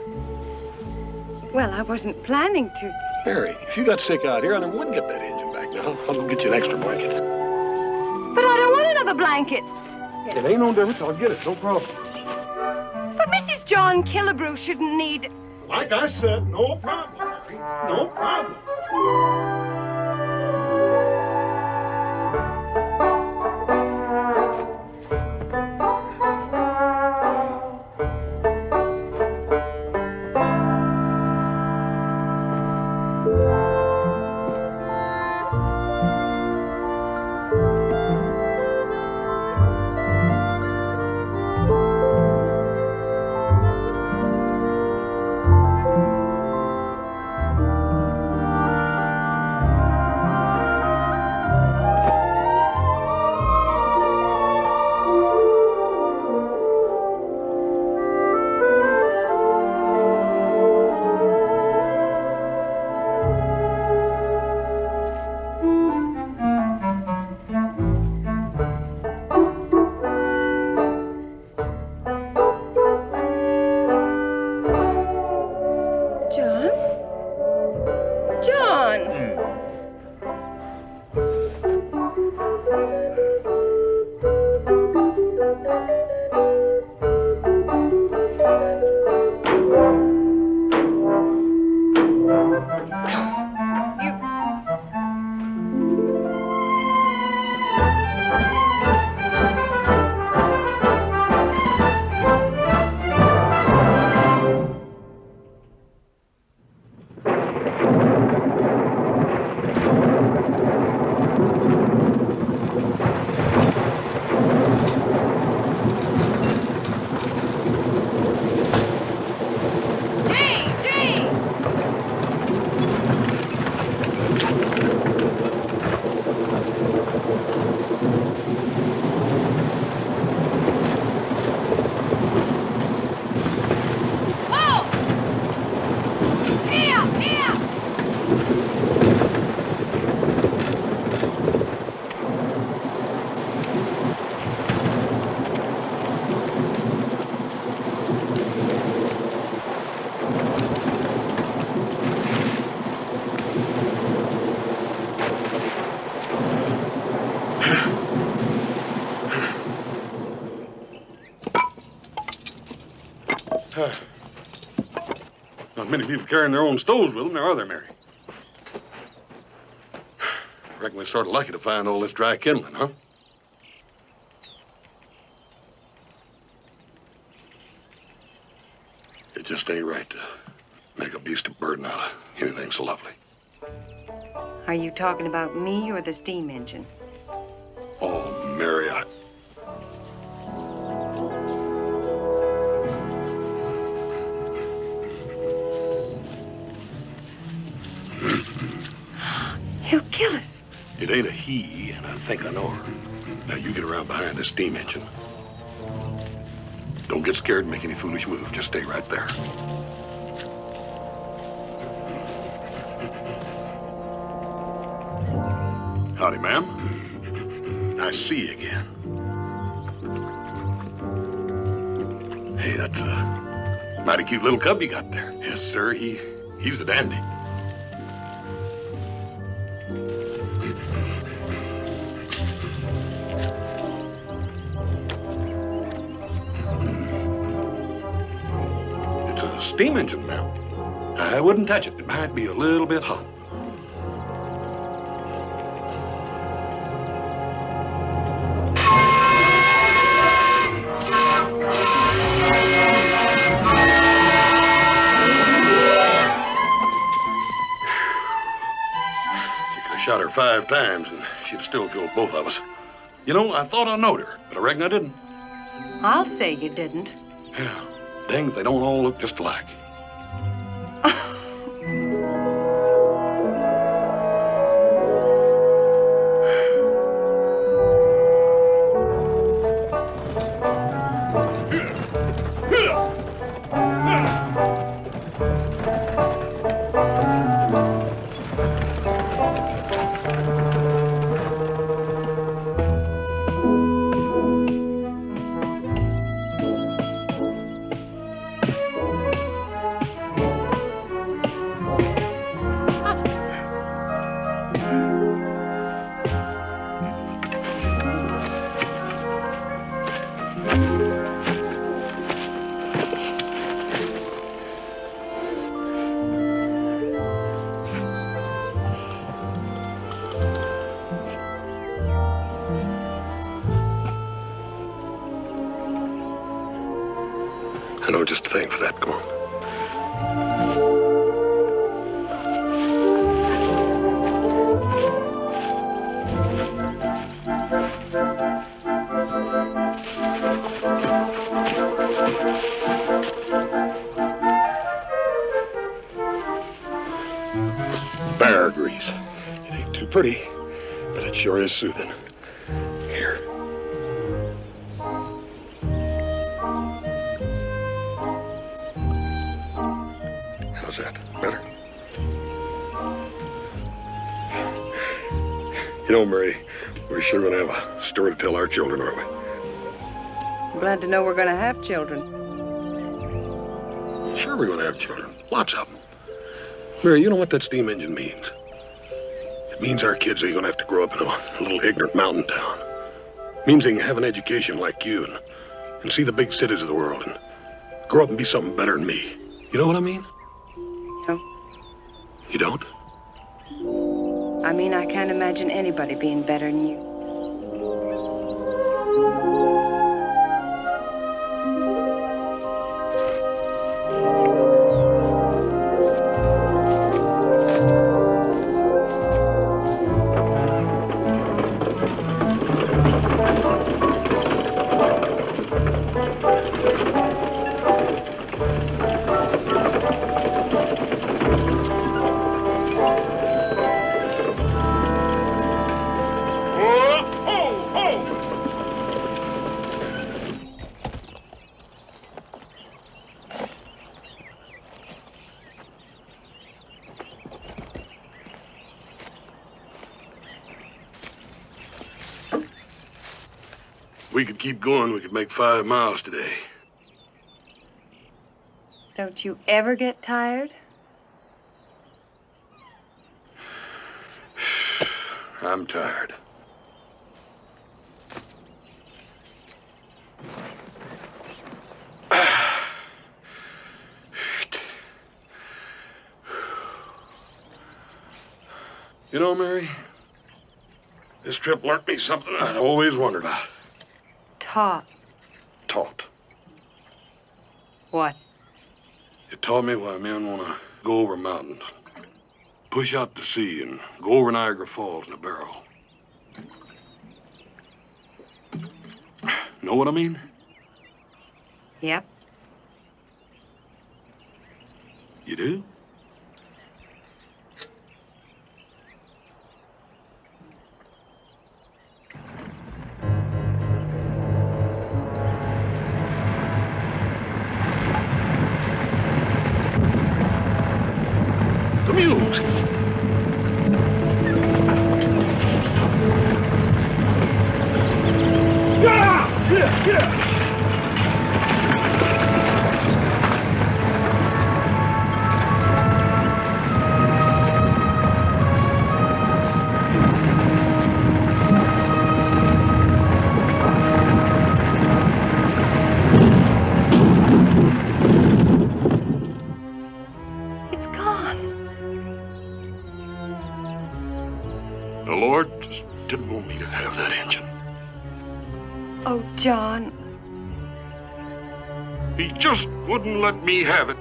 Well, I wasn't planning to. Mary, if you got sick out here, I never would get that engine back now. I'll go get you an extra blanket. But I don't want another blanket. It ain't no difference. I'll get it. No problem. But Mrs. John Killebrew shouldn't need... Like I said, no problem, Mary. No problem. Not many people carrying their own stoves with them, there are there, Mary? Reckon we're sort of lucky to find all this dry kindling, huh? It just ain't right to make a beast of burden out of anything so lovely. Are you talking about me or the steam engine? Oh, Mary, He'll kill us. It ain't a he, and I think I know her. Now, you get around behind this steam engine. Don't get scared and make any foolish move. Just stay right there. Howdy, ma'am. Nice to see you again. Hey, that's a mighty cute little cub you got there. Yes, sir. He's a dandy. It's a steam engine, ma'am. I wouldn't touch it. It might be a little bit hot. Shot her 5 times, and she'd have still killed both of us. You know, I thought I knowed her, but I reckon I didn't. I'll say you didn't. Yeah, dang, they don't all look just alike. I know just a thing for that. Come on. Bear grease. It ain't too pretty, but it sure is soothing. Here. How's that? Better? You know, Mary, we're sure going to have a story to tell our children, aren't we? I'm glad to know we're going to have children. Sure we're going to have children. Lots of them. Mary, you know what that steam engine means? It means our kids are going to have to grow up in a little ignorant mountain town. It means they can have an education like you and see the big cities of the world and grow up and be something better than me. You know what I mean? No. You don't? I mean, I can't imagine anybody being better than you. We could keep going. We could make 5 miles today. Don't you ever get tired? I'm tired. You know, Mary, this trip learned me something I'd always wondered about. Taught. Taught. What? It taught me why men want to go over mountains, push out to sea, and go over Niagara Falls in a barrel. Know what I mean? Yep. You do? The mules! It's gone. The Lord just didn't want me to have that engine. Oh, John. He just wouldn't let me have it.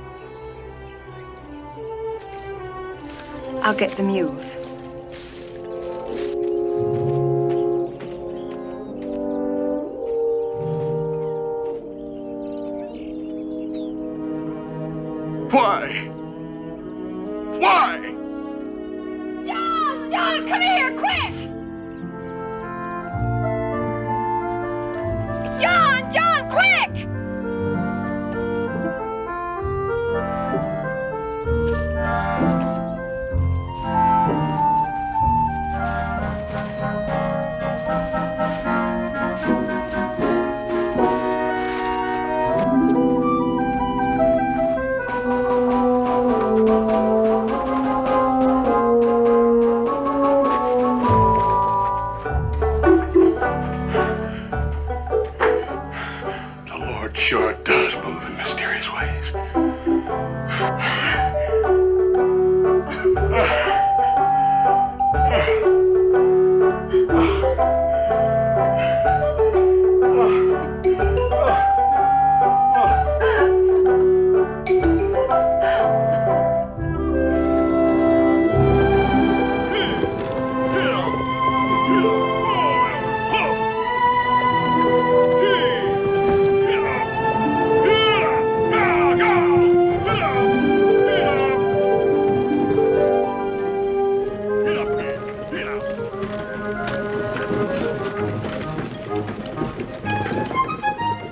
I'll get the mules. Why? Why? John! John, come here, quick! John! John, quick! The Lord sure does move in mysterious ways.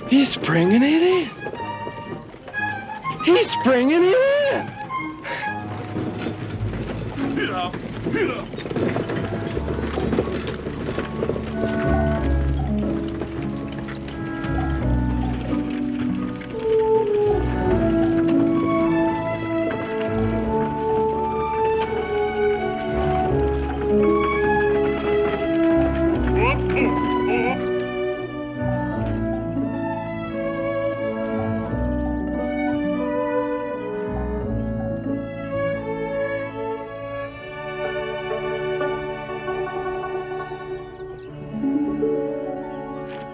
He's bringing it in. He's bringing it in. Get up, get up.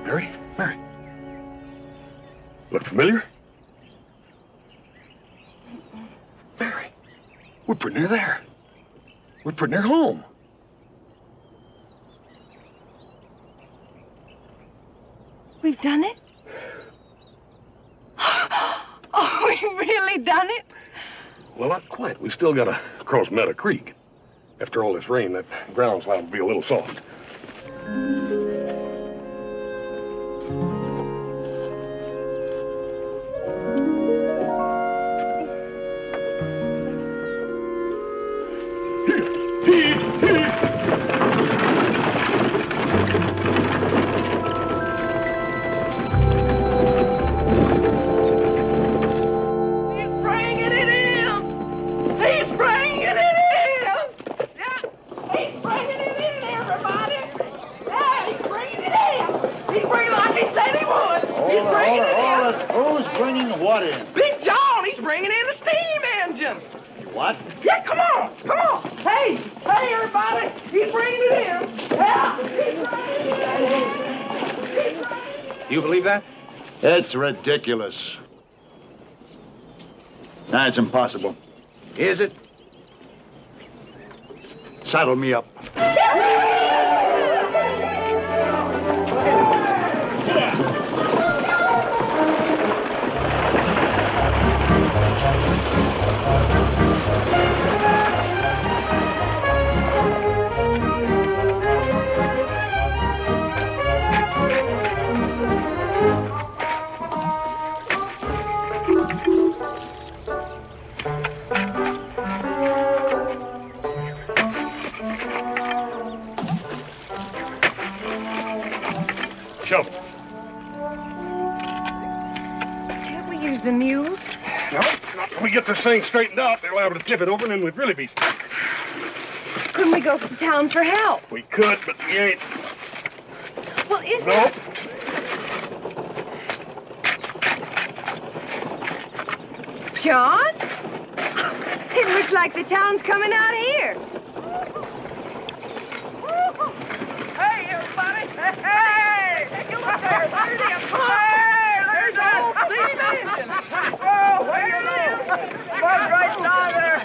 Mary? Mary? Look familiar? Mary, we're pretty near there. We're pretty near home. We've done it? Oh, we really done it? Well, not quite. We still gotta cross Meadow Creek. After all this rain, that ground's liable to be a little soft. Who's bringing what in? Big John, he's bringing in a steam engine. What? Yeah, come on, come on. Hey, hey, everybody, he's bringing it in. Yeah, he's bringing it in. You believe that? It's ridiculous. Nah, it's impossible. Is it? Saddle me up. Shovel. Can't we use the mules? No, not till we get this thing straightened out. They're liable to tip it over, and then we'd really be stuck. Couldn't we go to town for help? We could, but we ain't. Well, isn't Nope. John? It looks like the town's coming out here. Hey, everybody. Hey, take a look there. There's the there's the old steam engine. Oh, where it is. Smoke right down there.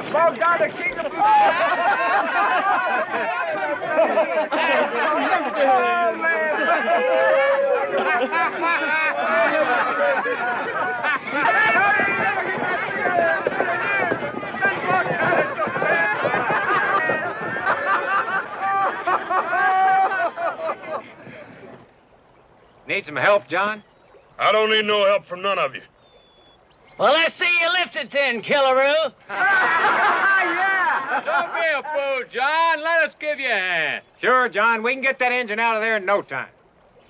Smoke down the king of the oh, Need some help, John? I don't need no help from none of you. Well, let's see you lift it then, Killaroo. yeah. Don't be a fool, John. Let us give you a hand. Sure, John, we can get that engine out of there in no time.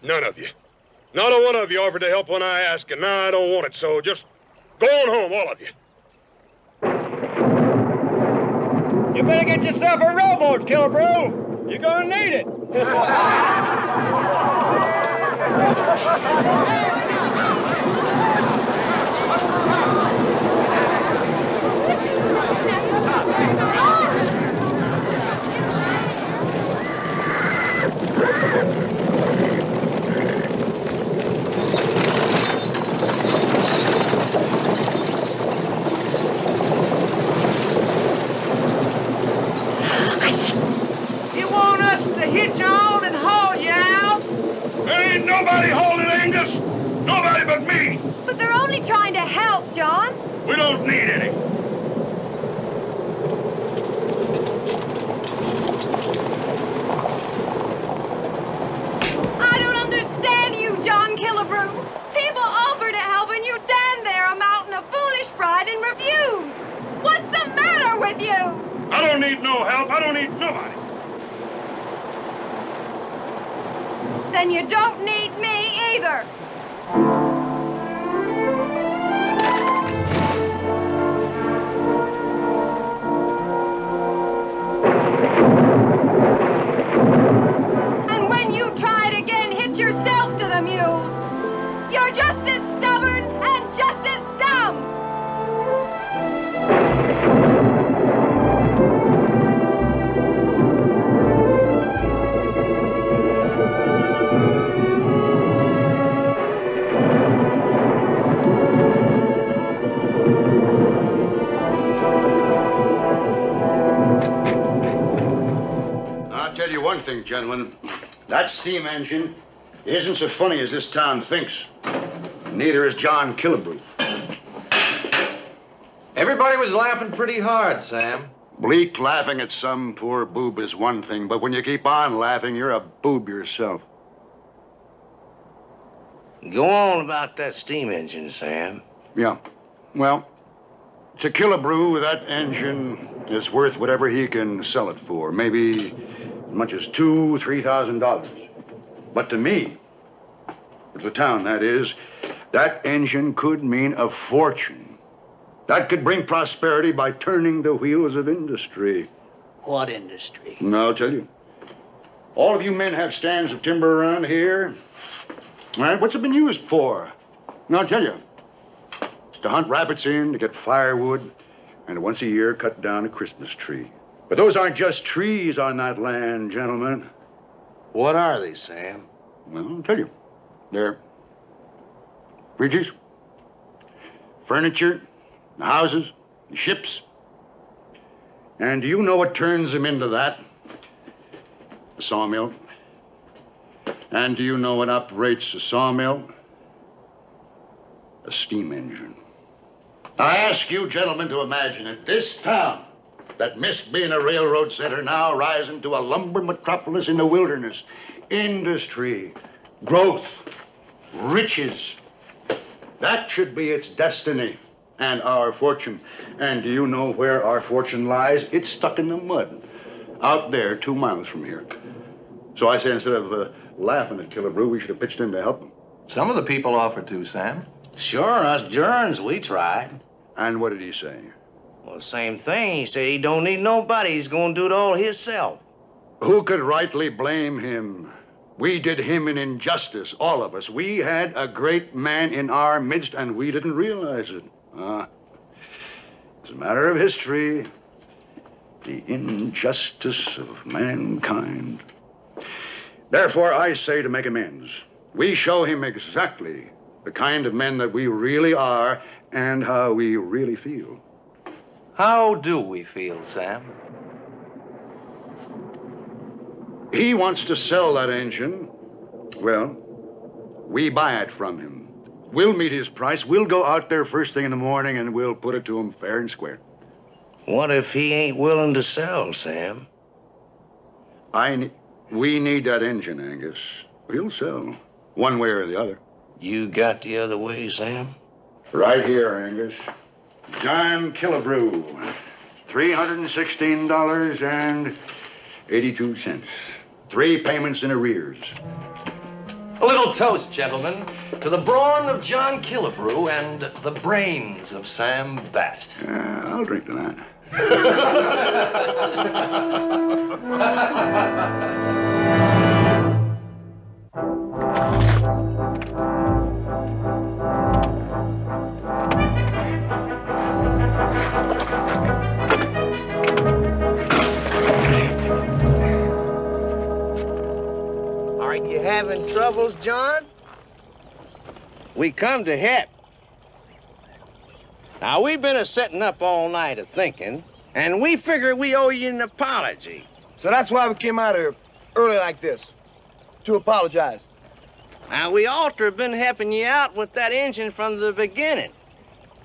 None of you. Not a one of you offered to help when I asked, and now I don't want it, so just go on home, all of you. You better get yourself a rowboat, Killebrew. You're gonna need it. You want us to hitch on and haul you out? There ain't nobody holding Angus. Nobody but me. But they're only trying to help, John. We don't need any. I don't understand you, John Killebrew. People offer to help and you stand there a mountain of foolish pride and refuse. What's the matter with you? I don't need no help. I don't need nobody. Then you don't need me either. And when you try it again, hitch yourself to the mules. You're just as stubborn and just as dumb. I'll tell you one thing, gentlemen. That steam engine isn't so funny as this town thinks. Neither is John Killebrew. Everybody was laughing pretty hard, Sam. Bleak laughing at some poor boob is one thing, but when you keep on laughing, you're a boob yourself. Go on about that steam engine, Sam. Yeah. Well, to Killebrew, that engine is worth whatever he can sell it for. Maybe as much as $2,000, $3,000. But to me, to the town, that is, that engine could mean a fortune. That could bring prosperity by turning the wheels of industry. What industry? And I'll tell you. All of you men have stands of timber around here. All right, what's it been used for? And I'll tell you. It's to hunt rabbits in, to get firewood, and once a year cut down a Christmas tree. But those aren't just trees on that land, gentlemen. What are they, Sam? Well, I'll tell you. They're bridges, furniture, houses, ships. And do you know what turns them into that? A sawmill. And do you know what operates a sawmill? A steam engine. I ask you gentlemen to imagine it. This town that missed being a railroad center now rising to a lumber metropolis in the wilderness. Industry, growth, riches. That should be its destiny and our fortune. And do you know where our fortune lies? It's stuck in the mud, out there 2 miles from here. So I say instead of laughing at Killebrew, we should have pitched in to help him. Some of the people offered to, Sam. Sure, us Gerns, we tried. And what did he say? Well, same thing. He said he don't need nobody. He's gonna do it all himself. Who could rightly blame him? We did him an injustice, all of us. We had a great man in our midst, and we didn't realize it. It's a matter of history. The injustice of mankind. Therefore, I say to make amends, we show him exactly the kind of men that we really are and how we really feel. How do we feel, Sam? He wants to sell that engine. Well, we buy it from him. We'll meet his price. We'll go out there first thing in the morning and we'll put it to him fair and square. What if he ain't willing to sell, Sam? We need that engine, Angus. He'll sell, one way or the other. You got the other way, Sam? Right here, Angus. John Killebrew, $316.82. 3 payments in arrears. A little toast, gentlemen, to the brawn of John Killebrew and the brains of Sam Batt. I'll drink to that. Are you having troubles, John? We come to help. Now, we've been setting up all night thinking, and we figure we owe you an apology. So that's why we came out here early like this, to apologize. Now, we ought to have been helping you out with that engine from the beginning.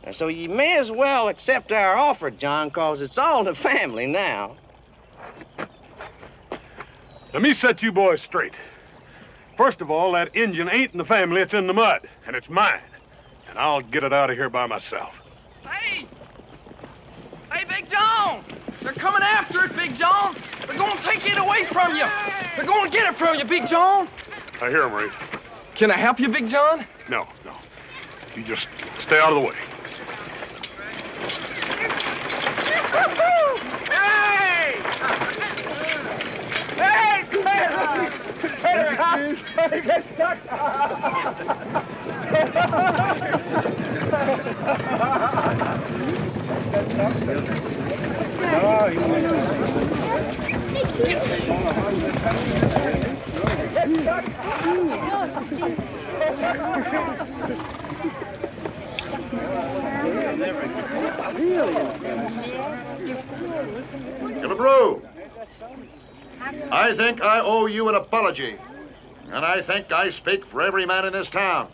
And so you may as well accept our offer, John, because it's all in the family now. Let me set you boys straight. First of all, that engine ain't in the family, it's in the mud, and it's mine. And I'll get it out of here by myself. Hey! Hey, Big John! They're coming after it, Big John! They're gonna take it away from you! They're gonna get it from you, Big John! I hear him, Ray. Can I help you, Big John? No. You just stay out of the way. Hey! Hey! Hey! Get stuck! Killebrew, I think I owe you an apology. And I think I speak for every man in this town.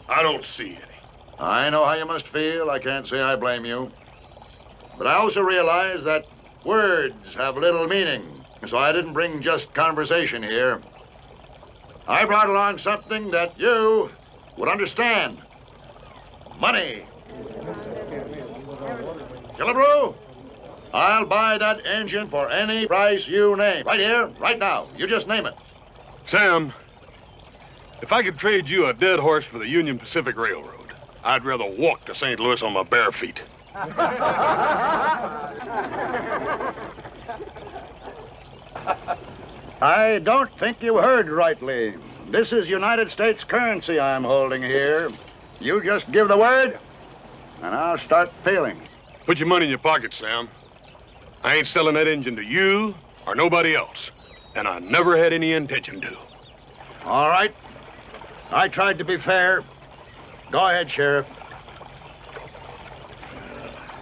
I don't see any. I know how you must feel. I can't say I blame you. But I also realize that words have little meaning. So I didn't bring just conversation here. I brought along something that you would understand. Money. Killebrew, I'll buy that engine for any price you name. Right here, right now. You just name it. Sam, if I could trade you a dead horse for the Union Pacific Railroad, I'd rather walk to St. Louis on my bare feet. I don't think you heard rightly. This is United States currency I'm holding here. You just give the word, and I'll start paying. Put your money in your pocket, Sam. I ain't selling that engine to you or nobody else. And I never had any intention to. All right. I tried to be fair. Go ahead, Sheriff.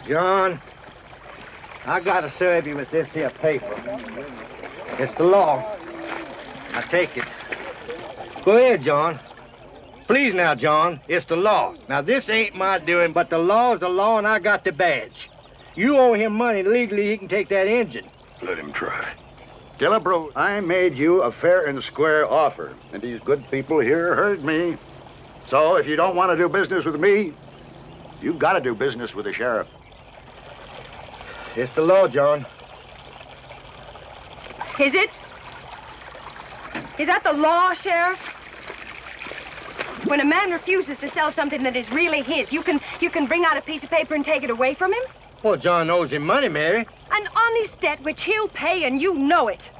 John, I gotta serve you with this here paper. It's the law. Now take it. Go ahead, John. Please now, John, it's the law. Now, this ain't my doing, but the law's the law, and I got the badge. You owe him money. Legally, he can take that engine. Let him try. Killebrew, I made you a fair and square offer, and these good people here heard me. So if you don't want to do business with me, you've got to do business with the sheriff. It's the law, John. Is it? Is that the law, Sheriff? When a man refuses to sell something that is really his, you can bring out a piece of paper and take it away from him? Well, John owes him money, Mary. An honest debt which he'll pay, and you know it.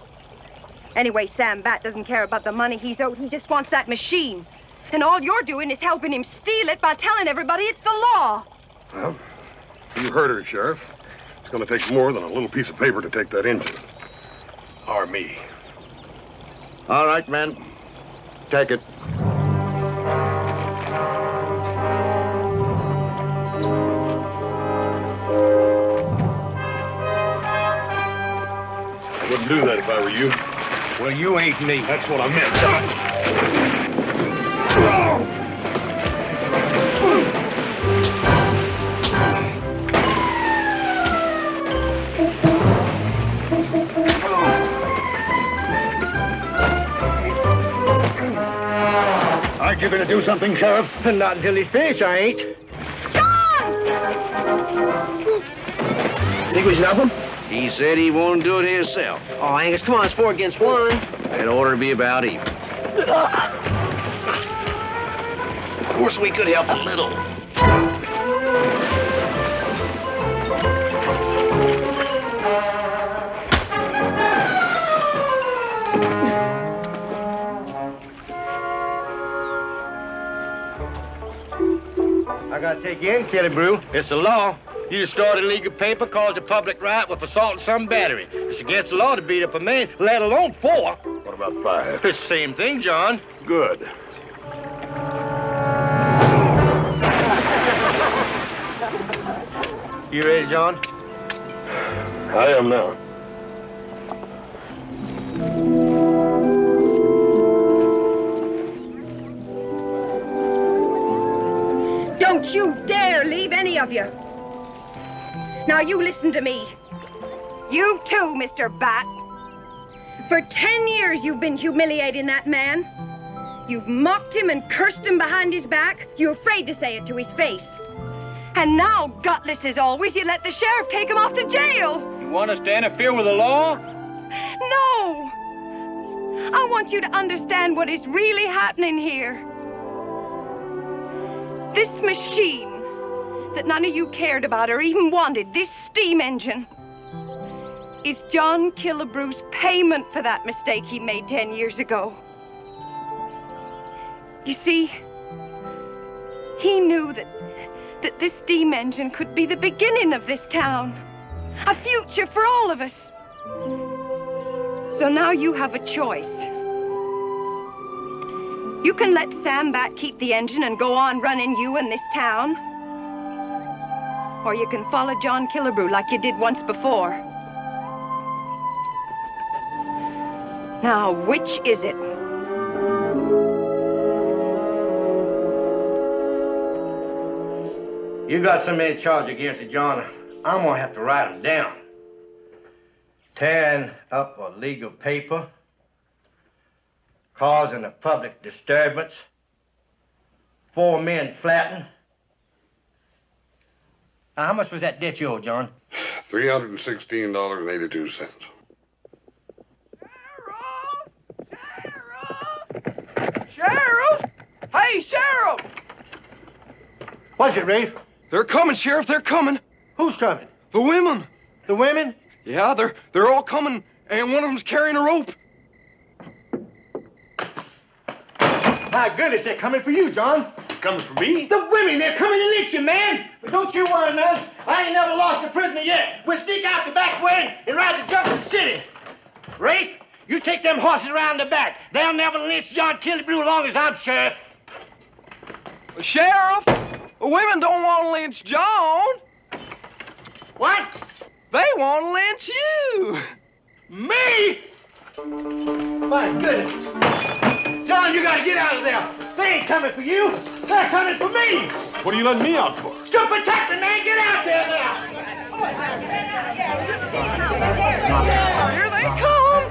Anyway, Sam Bat doesn't care about the money he's owed. He just wants that machine. And all you're doing is helping him steal it by telling everybody it's the law. Well, you heard her, Sheriff. It's going to take more than a little piece of paper to take that engine. Or me. All right, men. Take it. I wouldn't do that if I were you. Well, you ain't me. That's what I meant. Aren't you going to do something, Sheriff? Not until he's finished, I ain't. Think we should help him? He said he won't do it himself. Oh, Angus, come on, it's 4 against 1. It ought to be about even. Of course, we could help a little. I gotta take you in, Killebrew. It's the law. You destroyed illegal paper, caused a public riot with assault and some battery. It's against the law to beat up a man, let alone 4. What about 5? It's the same thing, John. Good. You ready, John? I am now. Don't you dare leave, any of you. Now, you listen to me. You too, Mr. Bat. For 10 years, you've been humiliating that man. You've mocked him and cursed him behind his back. You're afraid to say it to his face. And now, gutless as always, you let the sheriff take him off to jail. You want us to interfere with the law? No. I want you to understand what is really happening here. This machine that none of you cared about or even wanted, this steam engine, is John Killebrew's payment for that mistake he made 10 years ago. You see, he knew that this steam engine could be the beginning of this town, a future for all of us. So now you have a choice. You can let Sam Bat keep the engine and go on running you and this town. Or you can follow John Killebrew like you did once before. Now, which is it? You got so many charges against you, John, I'm gonna have to write them down. Tearing up illegal paper, causing a public disturbance, 4 men flattened. Now, how much was that debt you owe, John? $316.82. Sheriff! Hey, Sheriff! What's it, Rafe? They're coming, Sheriff. They're coming. Who's coming? The women. The women? Yeah, they're all coming, and one of them's carrying a rope. My goodness, they're coming for you, John. coming for me. The women, they're coming to lynch you, man. But don't you worry none. I ain't never lost a prisoner yet. We'll sneak out the back way and ride to Junction City. Rafe, you take them horses around the back. They'll never lynch John Killebrew as long as I'm sheriff. Sheriff, women don't want to lynch John. What? They want to lynch you. Me? My goodness. John, you gotta get out of there. They ain't coming for you. They're coming for me. What are you letting me out for? To protect the man. Get out there now. Here they come.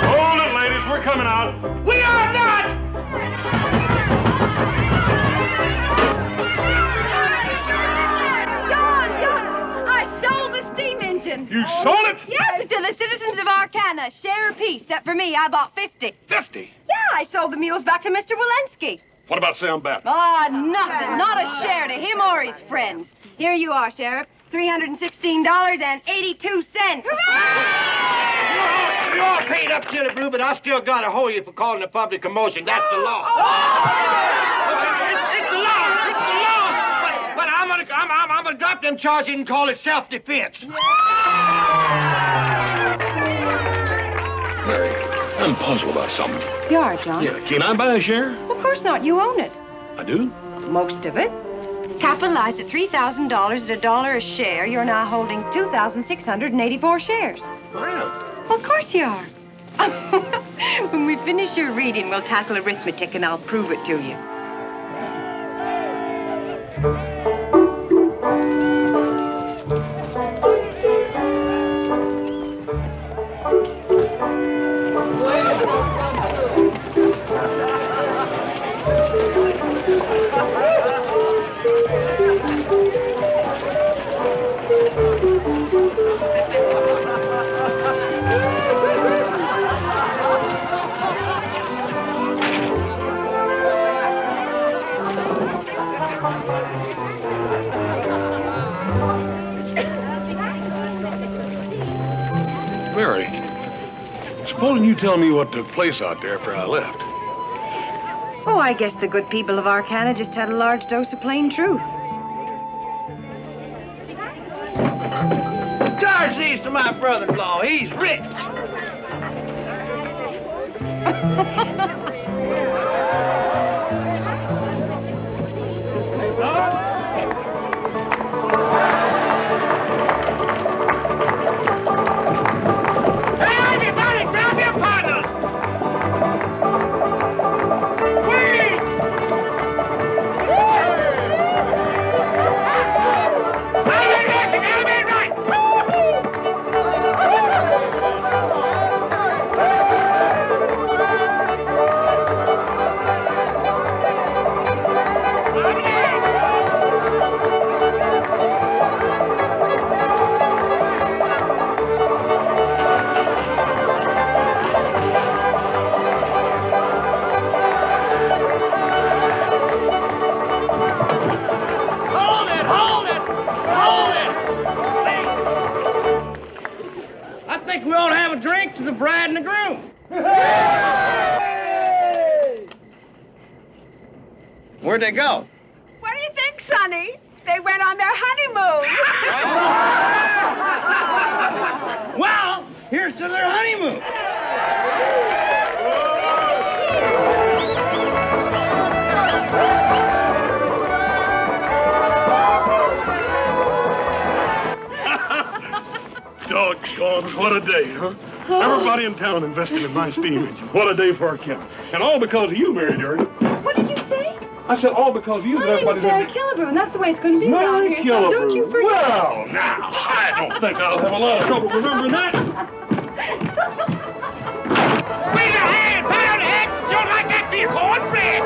Hold it, ladies. We're coming out. We are not. John, I sold the steam engine. You sold it? Yes, to the citizens of Arcana. Share a piece. Except for me, I bought 50. 50? Yeah, I sold the mules back to Mr. Walensky. What about Sam Bat? Ah, nothing. Not a share to him or his friends. Here you are, Sheriff. $316.82. You're all paid up, Killebrew, but I still gotta hold you for calling a public commotion. That's the law. It's the law. It's the law. But I'm gonna drop them charges and call it self-defense. Mary, I'm puzzled about something. You are, John? Yeah, can I buy a share? Of course not. You own it. I do? Most of it. Capitalized at $3,000 at $1 a share, you're now holding 2,684 shares. Well, Of course you are. When we finish your reading, we'll tackle arithmetic and I'll prove it to you. Mary, supposing you tell me what took place out there after I left. Oh, I guess the good people of Arcana just had a large dose of plain truth. Charge these to my brother-in-law. He's rich. Hey, everybody, grab your partner! Wait! Hold it! Hold it! Hold it! I think we ought to have a drink to the bride and the groom. Where'd they go? What do you think, Sonny? They went on their honeymoon. Well, here's to their honeymoon. Doggone, what a day, huh? Everybody in town invested in my steam engine. What a day for our county. And all because of you, Mary Dirty. What did you say? I said all because of you. My name is Mary Killebrew, and that's the way it's going to be around here. So don't you forget. Well, now, I don't think I'll have a lot of trouble remembering that. Wave your hand! Put it on the head! Don't like that for your cornbread!